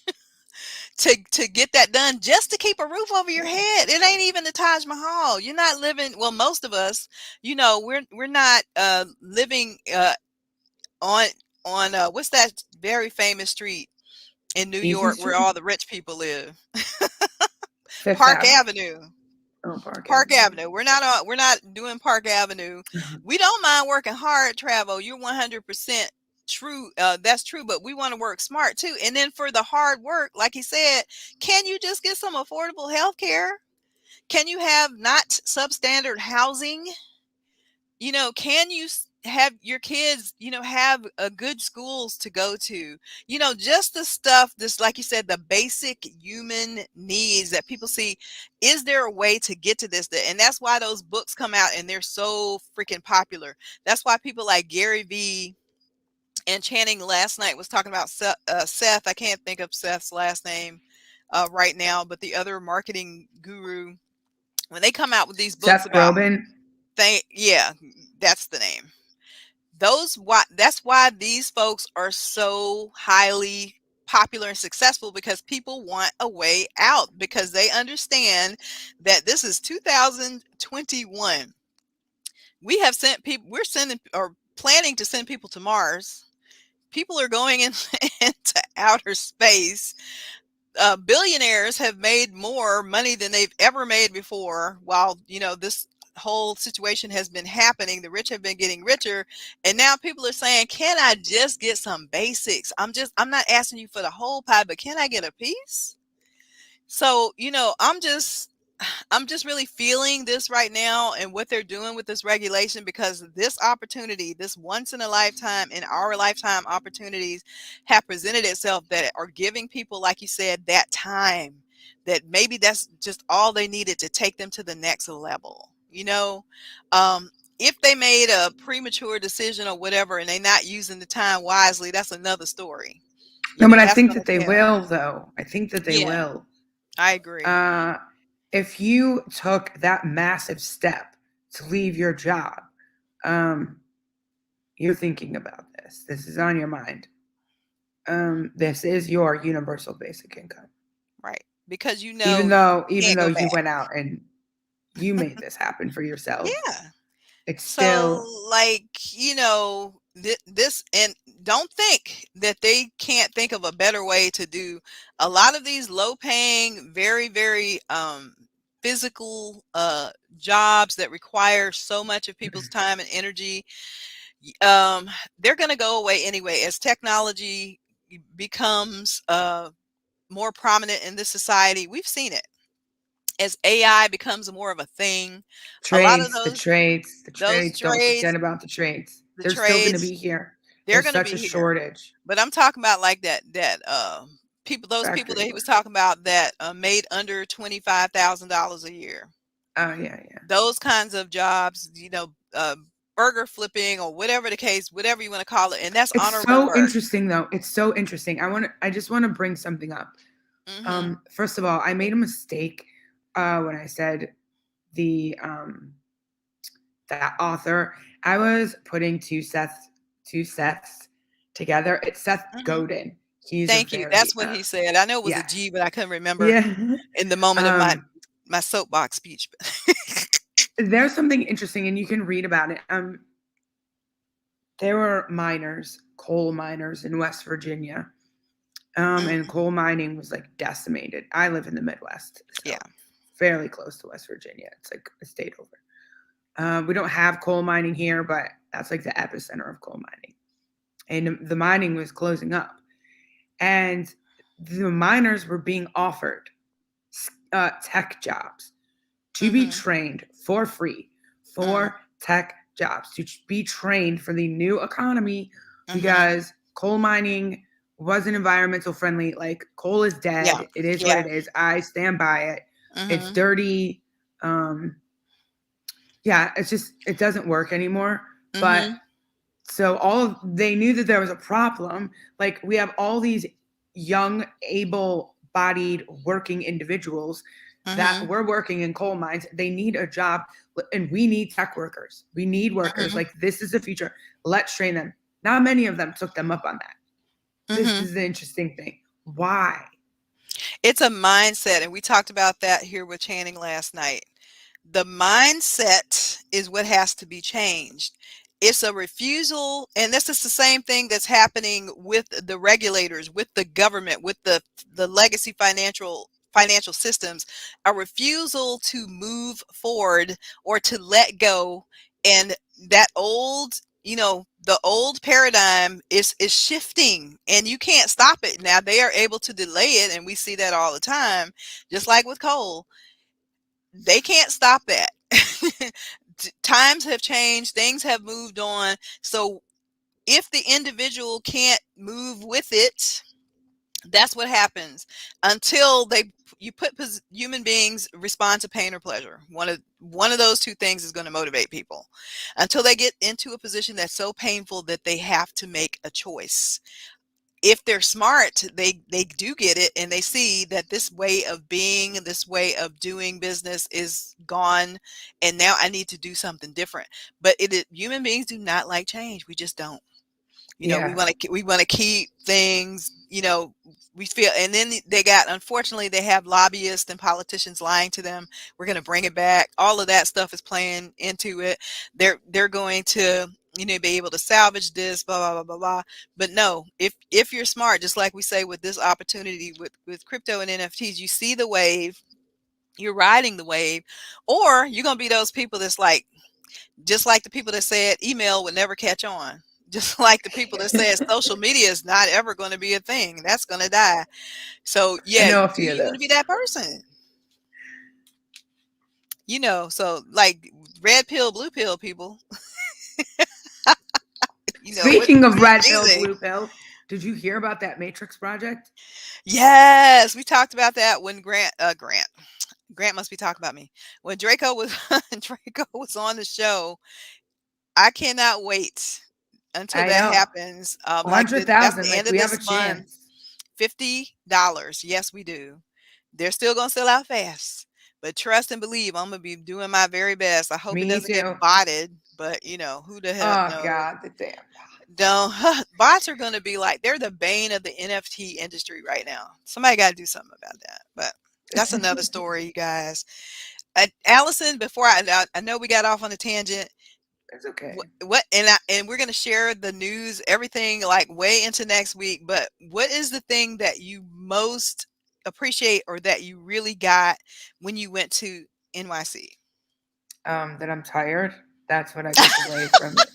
S1: to get that done, just to keep a roof over your
S2: Yeah.
S1: head. It ain't even the Taj Mahal. You're not living, well, most of us, we're not living on what's that very famous street in New
S2: Easy
S1: York where
S2: Street?
S1: all the rich people live?
S2: Fifth
S1: Park
S2: Ave?
S1: Avenue.
S2: Oh, Park
S1: Park
S2: Avenue.
S1: Avenue. We're not doing Park Avenue. We don't mind working hard, Travel. You're 100% true. That's true, but we want to work smart too. And then for the hard work, like he said, can you just get some affordable health care? Can you have not substandard housing? Can you have your kids, have good schools to go to? Just the stuff, this, like you said, the basic human needs that people see. Is there a way to get to this? And that's why those books come out and they're so freaking popular. That's why people like Gary Vee and Channing last night was talking about Seth. I can't think of Seth's last name right now, but the other marketing guru, when they come out with these books
S2: Seth
S1: about,
S2: Grobin.
S1: yeah, that's the name. That's why these folks are so highly popular and successful, because people want a way out, because they understand that this is 2021. We're sending, or planning to send people to Mars. People are going into outer space. Billionaires have made more money than they've ever made before, while this whole situation has been happening. The rich have been getting richer, and now people are saying, can I just get some basics? I'm not asking you for the whole pie, but can I get a piece? So I'm just really feeling this right now, and what they're doing with this regulation, because this opportunity, this once in a lifetime, in our lifetime opportunities, have presented itself, that are giving people, like you said, that time, that maybe that's just all they needed to take them to the next level. Um, if they made a premature decision or whatever, and they're not using the time wisely, that's another story.
S2: No, but I
S1: That's
S2: think
S1: going
S2: that
S1: to
S2: they
S1: tell.
S2: will, though. I think that they
S1: Yeah,
S2: will.
S1: I agree.
S2: Uh, if you took that massive step to leave your job, um, you're thinking about this. This is on your mind. This is your universal basic income.
S1: Right. Because
S2: Even
S1: you
S2: though, even
S1: can't
S2: though
S1: go
S2: you
S1: back.
S2: went out and you made this happen for yourself,
S1: Yeah.
S2: it's
S1: So,
S2: still
S1: like, this, and don't think that they can't think of a better way to do a lot of these low paying, very, very physical jobs that require so much of people's time and energy. Um, they're going to go away anyway as technology becomes more prominent in this society. We've seen it. as AI becomes more of a thing, a lot of
S2: Trades, the
S1: those
S2: trades, don't forget
S1: trades,
S2: about the trades.
S1: the
S2: They're still gonna
S1: trades,
S2: be here.
S1: they're
S2: There's
S1: going to
S2: such a
S1: be here.
S2: shortage.
S1: But I'm talking about like that people, those people
S2: Factory
S1: that he was
S2: workers.
S1: talking about that made under $25,000 a year.
S2: Oh, yeah, yeah.
S1: Those kinds of jobs, burger flipping or whatever the case, whatever you want to call it, and that's
S2: It's
S1: honorable
S2: so
S1: work.
S2: interesting, though. It's so interesting. I just wanna bring something up.
S1: Mhm.
S2: First of all, I made a mistake, when I said the, that author. I was putting two Seths together. It's Seth
S1: Mhm.
S2: Godin. He's a
S1: Thank you. That's
S2: very,
S1: what he said. I know it was a
S2: yes.
S1: G, but I couldn't remember
S2: Yeah.
S1: in the moment of my
S2: Um,
S1: my soapbox speech.
S2: there's something interesting, and you can read about it. There were miners, coal miners in West Virginia, and
S1: Mhm.
S2: coal mining was like decimated. I live in the Midwest,
S1: Yeah.
S2: so fairly close to West Virginia. It's like a state over. We don't have coal mining here, but that's like the epicenter of coal mining. And the mining was closing up. And the miners were being offered tech jobs to be
S1: Mhm.
S2: trained for free
S1: Mm.
S2: for tech jobs, to be trained for the new economy
S1: Mhm.
S2: because coal mining wasn't environmental friendly. Like, coal is
S1: Yeah.
S2: dead. It is what
S1: Yeah.
S2: it is. I stand by it. It's
S1: Mhm.
S2: dirty. Um, yeah, it's just, it doesn't work anymore. But
S1: Mhm.
S2: so they knew that there was a problem. Like, we have all these young, able-bodied working individuals that
S1: Mhm.
S2: were working in coal mines. They need a job, and we need tech workers. We need workers.
S1: Mhm.
S2: Like, this is the future. Let's train them. Not many of them took them up on that. This
S1: Mhm.
S2: is the interesting thing. Why?
S1: It's a mindset, and we talked about that here with Channing last night. The mindset is what has to be changed. It's a refusal, and this is the same thing that's happening with the regulators, with the government, with the legacy financial systems, a refusal to move forward or to let go. And that old, the old paradigm is shifting, and you can't stop it. Now they are able to delay it, and we see that all the time, just like with coal. They can't stop that. Times have changed, things have moved on. So if the individual can't move with it, that's what happens until you put human beings respond to pain or pleasure. One of those two things is going to motivate people until they get into a position that's so painful that they have to make a choice. If they're smart, they do get it, and they see that this way of being, this way of doing business is gone, and now I need to do something different. But human beings do not like change. We just don't. We
S2: Yeah.
S1: want to keep things, we feel, and then unfortunately they have lobbyists and politicians lying to them. We're going to bring it back. All of that stuff is playing into it. They're going to, be able to salvage this, blah blah blah blah blah. But no, if you're smart, just like we say with this opportunity with crypto and NFTs, you see the wave, you're riding the wave, or you're going to be those people that's like, just like the people that said email would never catch on. Just like the people that said social media is not ever going to be a thing. That's going to die. So
S2: I
S1: yeah,
S2: know a
S1: do
S2: few of
S1: you want to be
S2: those.
S1: that person? So like red pill, blue pill people, what
S2: Speaking of
S1: you're
S2: red pill,
S1: choosing.
S2: blue pill, did you hear about that Matrix project?
S1: Yes, we talked about that when Grant must be talking about me. When Draco was Draco was on the show. I cannot wait until
S2: I
S1: that
S2: know.
S1: happens. That's
S2: 100,000.
S1: the end
S2: Like,
S1: of
S2: we have a
S1: this month.
S2: chance.
S1: $50. Yes, we do. They're still gonna sell out fast. But trust and believe, I'm gonna be doing my very best. I hope it
S2: Me
S1: doesn't get
S2: too.
S1: botted, but who the heck
S2: Oh
S1: knows?
S2: God, the damn bots.
S1: Don't bots are gonna be like, they're the bane of the NFT industry right now. Somebody gotta do something about that. But that's another story, you guys. Allison, before I know we got off on a tangent.
S2: It's okay.
S1: What and we're going to share the news, everything, like way into next week, but what is the thing that you most appreciate or that you really got when you went to NYC?
S2: That I'm tired. That's what I took away from it.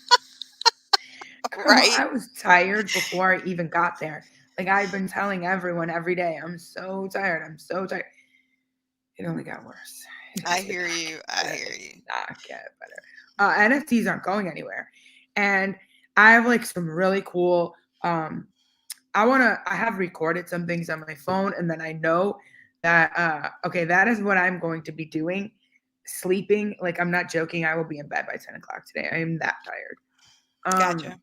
S2: Girl,
S1: Right.
S2: I was tired before I even got there. Like, I've been telling everyone every day, I'm so tired. I'm so tired. it only got worse.
S1: I
S2: It did
S1: hear
S2: not
S1: you.
S2: get
S1: I
S2: better.
S1: hear
S2: It
S1: you.
S2: did not get better. NFTs aren't going anywhere, and I have like some really cool. I have recorded some things on my phone, and then I know that okay, that is what I'm going to be doing. Sleeping, like I'm not joking. I will be in bed by 10 o'clock today. I am that tired.
S1: Gotcha.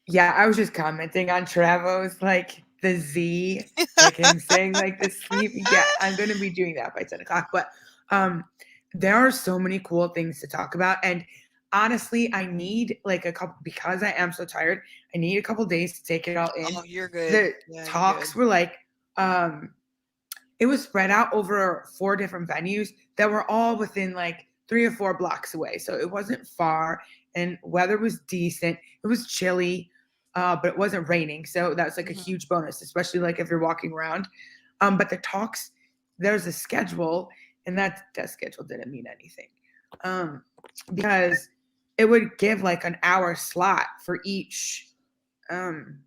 S2: Yeah, I was just commenting on Trevor's like the Z, like him saying like the sleep. Yeah, I'm gonna be doing that by 10 o'clock. But um there are so many cool things to talk about. And honestly, I need like a couple because I am so tired, I need a couple days to take it all in.
S1: Oh, you're good.
S2: The
S1: Yeah, you're good.
S2: talks were like um it was spread out over 4 different venues that were all within like 3 or 4 blocks away. So it wasn't far, and weather was decent. It was chilly, but it wasn't raining. So that's like a
S1: Mhm.
S2: huge bonus, especially like if you're walking around. But the talks, there's a schedule, and that schedule didn't mean anything. Um, because it would give like an hour slot um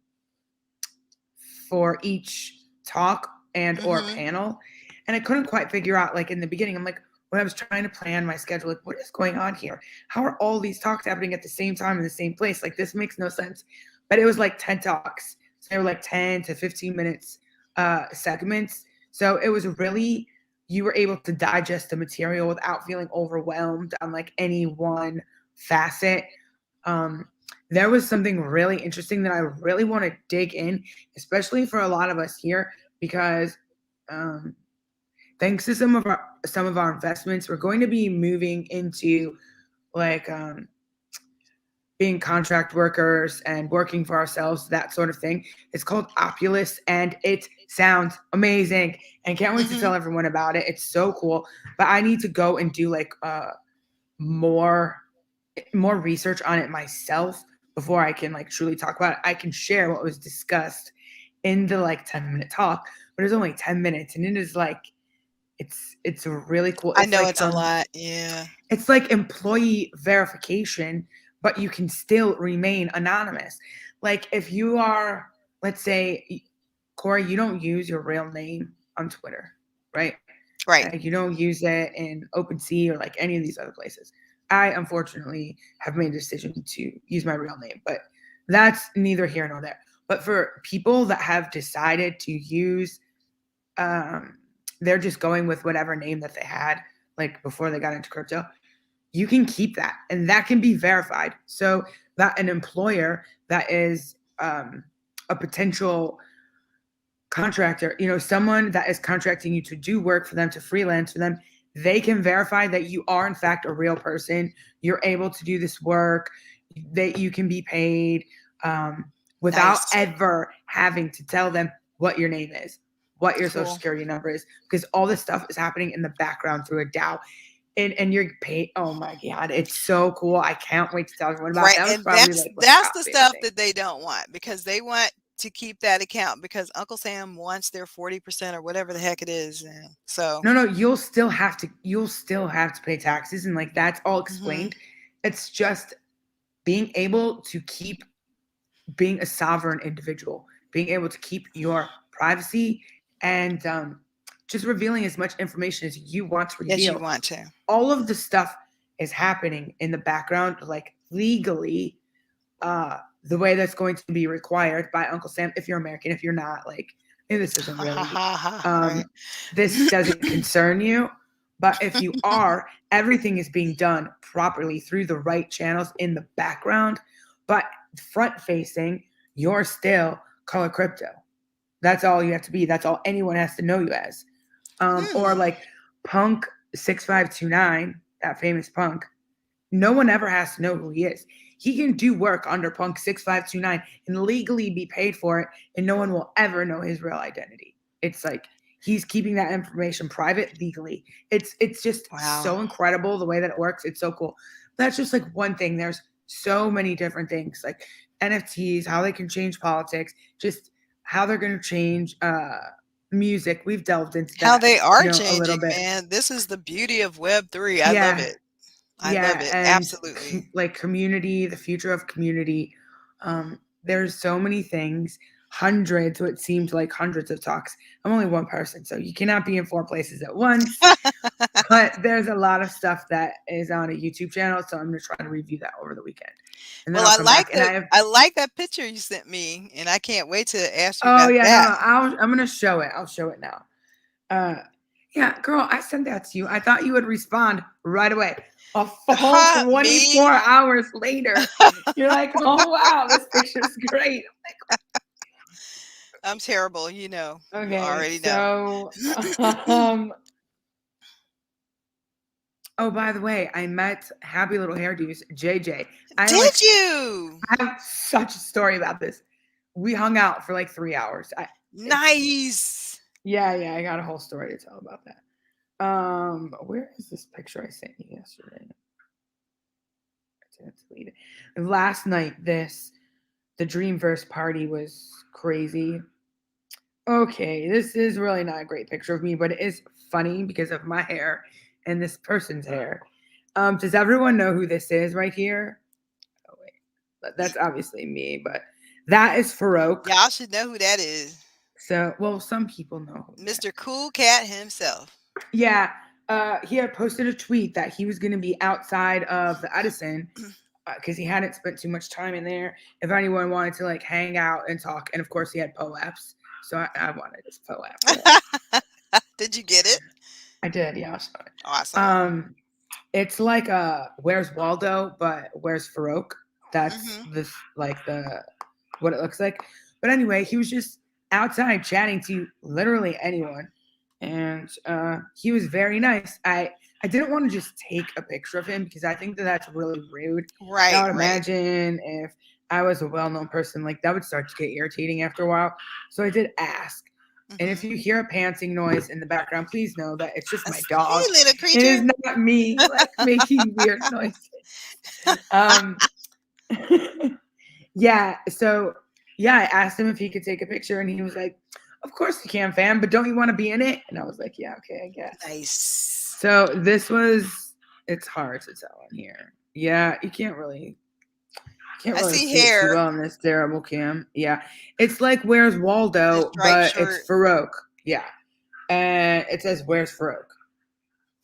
S2: for each talk and or
S1: Mhm.
S2: panel. And I couldn't quite figure out, like in the beginning, I'm like, when I was trying to plan my schedule, like what is going on here? How are all these talks happening at the same time in the same place? Like this makes no sense. But it was like 10 talks. So they were like 10 to 15 minutes segments. So it was really, you were able to digest the material without feeling overwhelmed on like any one facet. um, there was something really interesting that I really want to dig in, especially for a lot of us here, because um, thanks to some of our investments, we're going to be moving into like being contract workers and working for ourselves, that sort of thing. It's called Opulus, and it sounds amazing. And can't wait to
S1: Mhm.
S2: tell everyone about it. It's so cool. But I need to go and do like more more research on it myself before I can like truly talk about it. I can share what was discussed in the like 10-minute talk, but it's only 10 minutes, and it is like it's really cool.
S1: I know it's a lot. Yeah.
S2: It's like employee verification, but you can still remain anonymous. Like if you are, let's say, Corey, you don't use your real name on Twitter, right?
S1: Right.
S2: You don't use it in OpenSea or like any of these other places. I unfortunately have made a decision to use my real name, but that's neither here nor there. But for people that have decided to use, um, they're just going with whatever name that they had like before they got into crypto. You can keep that, and that can be verified. So that an employer that is a potential contractor, someone that is contracting you to do work for them, to freelance for them, they can verify that you are in fact a real person. You're able to do this work, that you can be paid um, without
S1: Nice.
S2: ever having to tell them what your name is, what your social
S1: Cool.
S2: security number is, because all this stuff is happening in the background through a DAO. And you're paid. Oh my god, it's so cool! I can't wait to tell everyone about it.
S1: Right,
S2: That was
S1: and
S2: probably
S1: that's
S2: like my
S1: that's
S2: top
S1: the
S2: favorite
S1: stuff
S2: thing.
S1: that they don't want because they want to keep that account because Uncle Sam wants their 40% or whatever the heck it is. So,
S2: No, you'll still have to pay taxes, and like that's all
S1: mhm.
S2: explained. It's just being able to keep being a sovereign individual, being able to keep your privacy, and just revealing as much information as you want to
S1: Yes, you
S2: reveal.
S1: want to.
S2: All of the stuff is happening in the background, like legally, the way that's going to be required by Uncle Sam. If you're American, if you're not, like, and this isn't
S1: Ha ha
S2: really,
S1: ha ha. Right.
S2: um, this doesn't concern you. But if you are, everything is being done properly through the right channels in the background. But front facing, you're still color crypto. That's all you have to be. That's all anyone has to know you as. Or
S1: Hmm.
S2: like Punk 6529, that famous punk, no one ever has to know who he is. He can do work under Punk 6529 and legally be paid for it, and no one will ever know his real identity. It's like he's keeping that information private legally. It's just
S1: Wow.
S2: so incredible the way that it works. It's so cool. That's just like one thing. There's so many different things like NFTs, how they can change politics, just how they're going to change music. We've delved into
S1: How
S2: that,
S1: they are
S2: a little
S1: changing,
S2: bit.
S1: man. This is the beauty of Web3. I love
S2: Yeah,
S1: it. I love
S2: yeah,
S1: it.
S2: and
S1: Absolutely.
S2: like community, the future of community. There's so many things. hundreds, what seemed like hundreds of talks. I'm only one person, so you cannot be in 4 places at once. But there's a lot of stuff that is on a YouTube channel, so I'm gonna try to review that over the weekend, and then
S1: Well,
S2: I'll come back. And I have
S1: I like that picture you sent me, and I can't wait to ask you
S2: oh
S1: about
S2: yeah, no,
S1: that.
S2: I'm gonna show it. I'll show it now. Yeah, girl, I sent that to you. I thought you would respond right away. A full
S1: Me?
S2: 24 hours later, you're like, oh wow, this picture's great.
S1: I'm terrible, you know. You
S2: Okay,
S1: already know.
S2: so um oh, by the way, I met Happy Little Hairdos, JJ. I
S1: Did
S2: like
S1: you?
S2: I have such a story about this. We hung out for like 3 hours. It's
S1: Nice.
S2: yeah, I got a whole story to tell about that. Where is this picture I sent you yesterday? I didn't delete it. Last night, the Dreamverse party was crazy. Okay, this is really not a great picture of me, but it is funny because of my hair and this person's hair. Does everyone know who this is right here? Oh wait,
S1: Y
S2: that's obviously me, but that is Farouk.
S1: Y'all should know who that is.
S2: So, well, some people know who that.
S1: Mr. Cool Cat himself.
S2: Yeah, he had posted a tweet that he was going to be outside of the Edison because he hadn't spent too much time in there. If anyone wanted to like hang out and talk, and of course he had POAPs, so I wanted his POAP.
S1: Did you get it?
S2: I did, yeah. I'll show it.
S1: Awesome.
S2: It's like Where's Waldo, but Where's Farouk? That's
S1: Mhm.
S2: this like the what it looks like. But anyway, he was just outside chatting to literally anyone, and he was very nice. I didn't want to just take a picture of him because I think that that's really rude. And I
S1: Right,
S2: would
S1: right.
S2: imagine if I was a well-known person, like that would start to get irritating after a while. So I did ask. And if
S1: Mhm.
S2: you hear a panting noise in the background, please know that it's just my
S1: Hey,
S2: dog.
S1: little
S2: It is
S1: creature.
S2: not me like making weird noises. Um, yeah. So yeah, I asked him if he could take a picture, and he was like, "Of course you can, fam, but don't you want to be in it?" And I was like, "Yeah, okay, I guess."
S1: Nice.
S2: So this was. It's hard to tell in here. Yeah, you can't
S1: I
S2: really
S1: see
S2: see it too
S1: hair,
S2: well in this terrible cam. Yeah, it's like Where's
S1: the
S2: Waldo,
S1: striped
S2: but it's
S1: shirt.
S2: Farouk. Yeah, and it says Where's Farouk.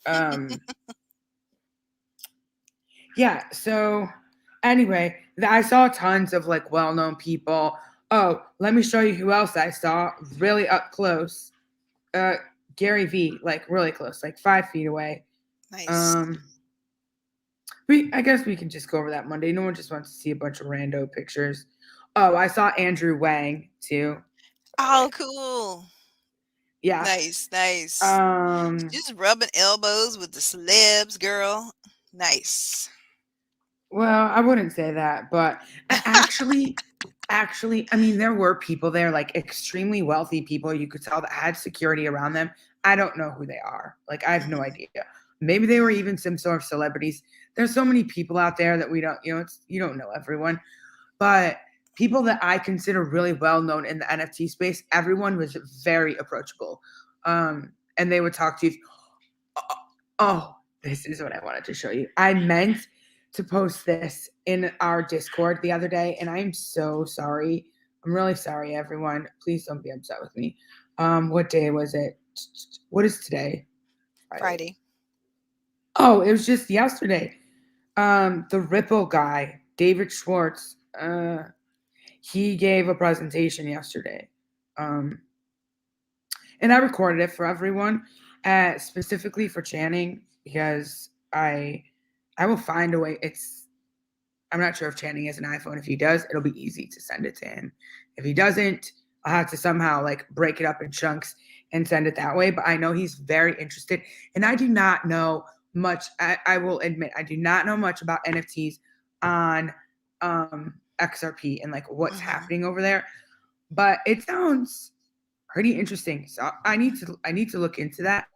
S2: Um, yeah. So anyway, I saw tons of like well-known people. Oh, let me show you who else I saw really up close. Uh, Gary V, like really close, like 5 feet away.
S1: Nice.
S2: Um, I guess we can just go over that Monday. No one just wants to see a bunch of rando pictures. Oh, I saw Andrew Wang too.
S1: Oh, cool.
S2: Yeah.
S1: Nice, nice.
S2: Um,
S1: Just rubbing elbows with the celebs, girl. Nice.
S2: well, I wouldn't say that, but actually, I mean, there were people there, like extremely wealthy people. You could tell that had security around them. I don't know who they are. Like, I have no
S1: Mhm,
S2: idea. Maybe they were
S1: mhm.
S2: even some sort of celebrities. There's so many people out there that we don't, you don't know everyone. But people that I consider really well known in the NFT space, everyone was very approachable. And they would talk to you. Oh, this is what I wanted to show you. I meant to post this in our Discord the other day, and I'm so sorry. I'm really sorry, everyone. Please don't be upset with me. What day was it? What is today? Friday.
S1: Friday.
S2: Oh, it was just yesterday. The Ripple guy, David Schwartz, he gave a presentation yesterday. Um, and I recorded it for everyone, specifically for Channing because I will find a way. I'm not sure if Channing has an iPhone. If he does, it'll be easy to send it to him. If he doesn't, I'll have to somehow like break it up in chunks and send it that way. But I know he's very interested, and I do not know much. I will admit I do not know much about NFTs on XRP and like what's
S1: Mhm.
S2: happening over there. But it sounds pretty interesting. So I need to look into that.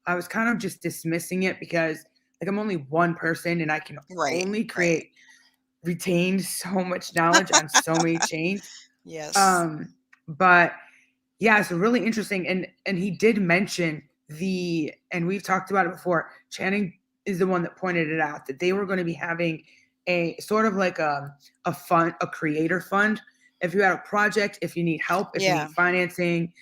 S2: I was kind of just dismissing it because like I'm only one person and I can
S1: Right,
S2: only
S1: right.
S2: retain so much knowledge on so many chains.
S1: Yes.
S2: Um, but yeah, it's really interesting. And he did mention and we've talked about it before. Channing is the one that pointed it out that they were going to be having a sort of like a fund, a creator fund, if you had a project, if you need help, if you
S1: Yeah.
S2: need financing,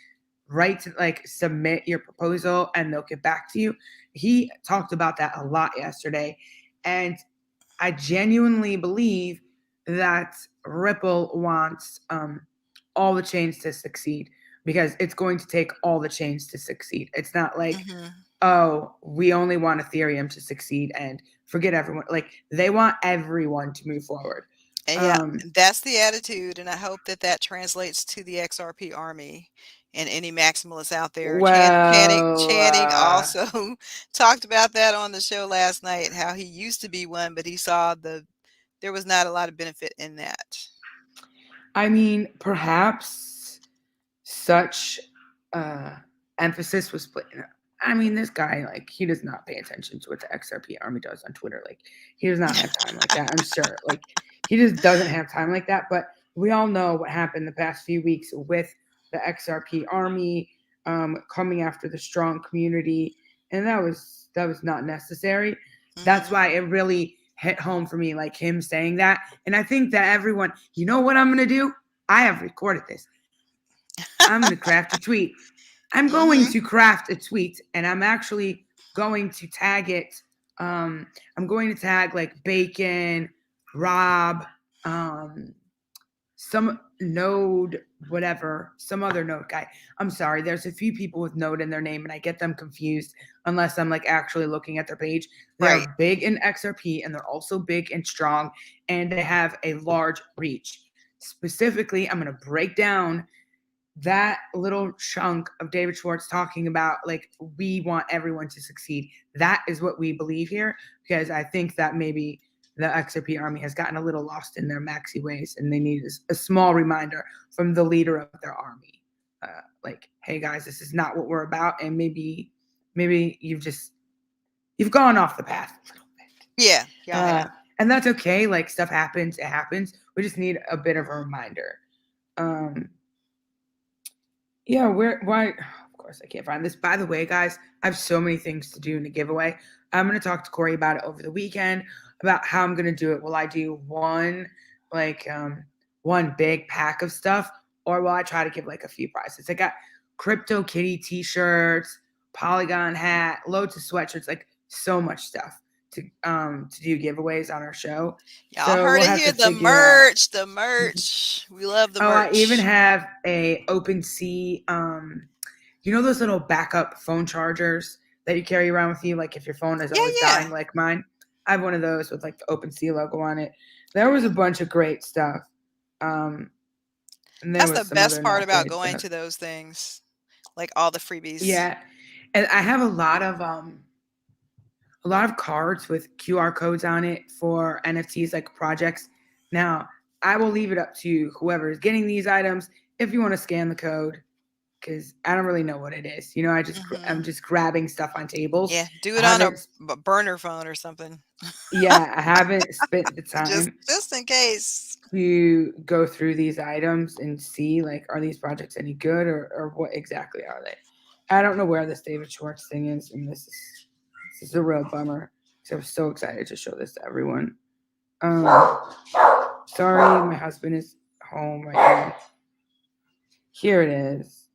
S2: right to like submit your proposal and they'll get back to you. He talked about that a lot yesterday. And I genuinely believe that Ripple wants all the chains to succeed because it's going to take all the chains to succeed. It's not like,
S1: Hmm.
S2: oh, we only want Ethereum to succeed and forget everyone. Like they want everyone to move forward.
S1: And yeah,
S2: Um,
S1: that's the attitude, and I hope that that translates to the XRP army and any maximalists out there.
S2: well,
S1: Channing also talked about that on the show last night, how he used to be one, but he saw there was not a lot of benefit in that.
S2: I mean, perhaps such uh, emphasis was put. I mean, this guy, like, he does not pay attention to what the XRP army does on Twitter. Like, he does not have time like that. I'm sure. Like, he just doesn't have time like that. But we all know what happened the past few weeks with the XRP army coming after the strong community, and that was not necessary. That's
S1: Hmm.
S2: why it really hit home for me, like him saying that. And I think that everyone, you know what I'm gonna do? I have recorded this. I'm gonna craft a tweet. I'm going
S1: Hmm.
S2: to craft a tweet and I'm actually going to tag it. I'm going to tag like Bacon, Rob, um, some Node, whatever, some other Node guy. I'm sorry, there's a few people with Node in their name and I get them confused unless I'm like actually looking at their page. They
S1: Right.
S2: are big in XRP and they're also big and strong and they have a large reach. Specifically, I'm going to break down that little chunk of David Schwartz talking about like we want everyone to succeed. That is what we believe here because I think that maybe the XRP army has gotten a little lost in their maxi ways and they need a small reminder from the leader of their army. Like, hey guys, this is not what we're about, and maybe you've gone off the path a little
S1: Yeah,
S2: bit.
S1: y'all have.
S2: And that's okay. Like stuff happens, it happens. We just need a bit of a reminder. Um, Yeah, why of course I can't find this. By the way, guys, I have so many things to do in the giveaway. I'm gonna talk to Corey about it over the weekend about how I'm gonna do it. Will I do like one big pack of stuff, or will I try to give like a few prizes? I got crypto kitty t-shirts, polygon hat, loads of sweatshirts, like so much stuff to do giveaways on our show.
S1: Y'all
S2: So
S1: heard
S2: we'll
S1: it
S2: have
S1: here.
S2: to
S1: The
S2: figure out.
S1: merch, the merch. We love the
S2: Oh, I even
S1: merch.
S2: have a OpenSea. You know those little backup phone chargers that you carry around with you, like if your phone is
S1: Yeah,
S2: always
S1: yeah.
S2: dying, like mine. I have one of those with like the OpenSea logo on it. There was a bunch of great stuff, um, and there
S1: That's the
S2: was some
S1: best
S2: other
S1: part
S2: not
S1: about
S2: great
S1: going
S2: stuff.
S1: to those things, like all the freebies.
S2: Yeah, and I have a lot of cards with QR codes on it for NFTs like projects. Now, I will leave it up to whoever is getting these items if you want to scan the code because I don't really know what it is. You know, I'm
S1: Hmm.
S2: just grabbing stuff on tables.
S1: Yeah, do
S2: I
S1: it on a
S2: haven't,
S1: burner phone or something,
S2: yeah, I haven't spent the time
S1: just in case.
S2: to go through these items and see like are these projects any good or what exactly are they. I don't know where this David Schwartz thing is, and this is a real bummer because I was so excited to show this to everyone. Um, sorry, my husband is home right now. Here it is.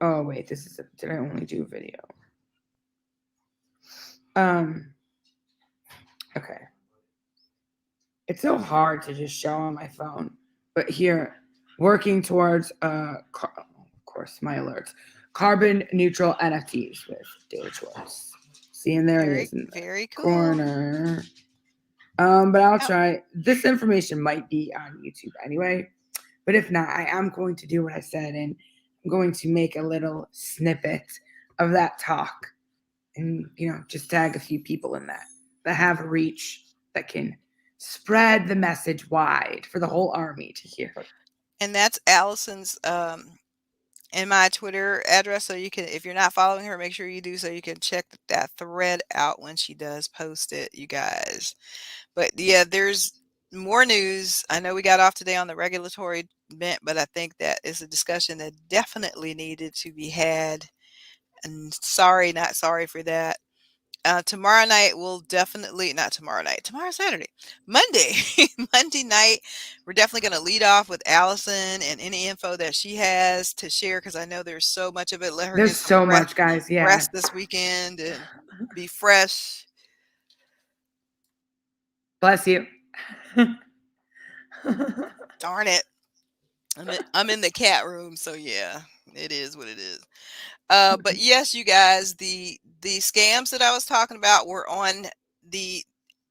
S2: Oh wait, did I only do video? Um, okay. It's so hard to just show on my phone, but here, working towards of course my alerts, carbon neutral NFTs with David Schwartz. See, and there he
S1: Very,
S2: is in the
S1: very cool.
S2: corner. But I'll
S1: Yep.
S2: try. This information might be on YouTube anyway, but if not, I am going to do what I said, and I'm going to make a little snippet of that talk, and just tag a few people in that have reach that can spread the message wide for the whole army to hear.
S1: And that's Allison's in my Twitter address, so you can, if you're not following her, make sure you do so you can check that thread out when she does post it, you guys. But yeah, there's more news. I know we got off today on the regulatory bent, but I think that is a discussion that definitely needed to be had. And sorry, not sorry for that. Tomorrow night we'll definitely not tomorrow night. Tomorrow Saturday, Monday, Monday night. We're definitely going to lead off with Allison and any info that she has to share because I know there's so much of it. Let her
S2: There's
S1: get some
S2: so much, guys. Yeah.
S1: rest this weekend and be fresh.
S2: Bless you.
S1: Darn it, I'm in the cat room, so yeah, it is what it is. But yes, you guys, the scams that I was talking about were on the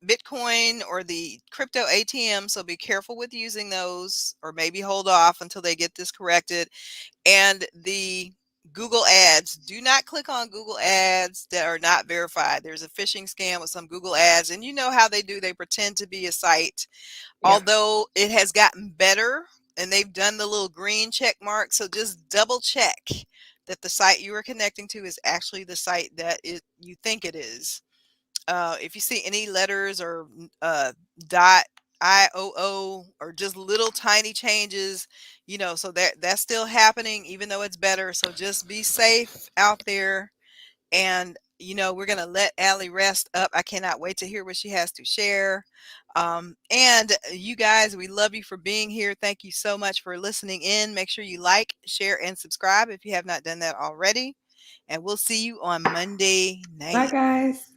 S1: Bitcoin or the crypto ATM, so be careful with using those, or maybe hold off until they get this corrected. And the Google ads, do not click on Google ads that are not verified. There's a phishing scam with some Google ads, and you know how they do, they pretend to be a site.
S2: Yep.
S1: Although it has gotten better and they've done the little green check mark, so just double check that the site you are connecting to is actually the site that you think it is. If you see any letters or dot IOO or just little tiny changes, so that's still happening, even though it's better. So just be safe out there. And, we're going to let Allie rest up. I cannot wait to hear what she has to share. And you guys, we love you for being here. Thank you so much for listening in. Make sure you like, share, and subscribe if you have not done that already. And we'll see you on Monday
S2: Bye,
S1: night.
S2: guys.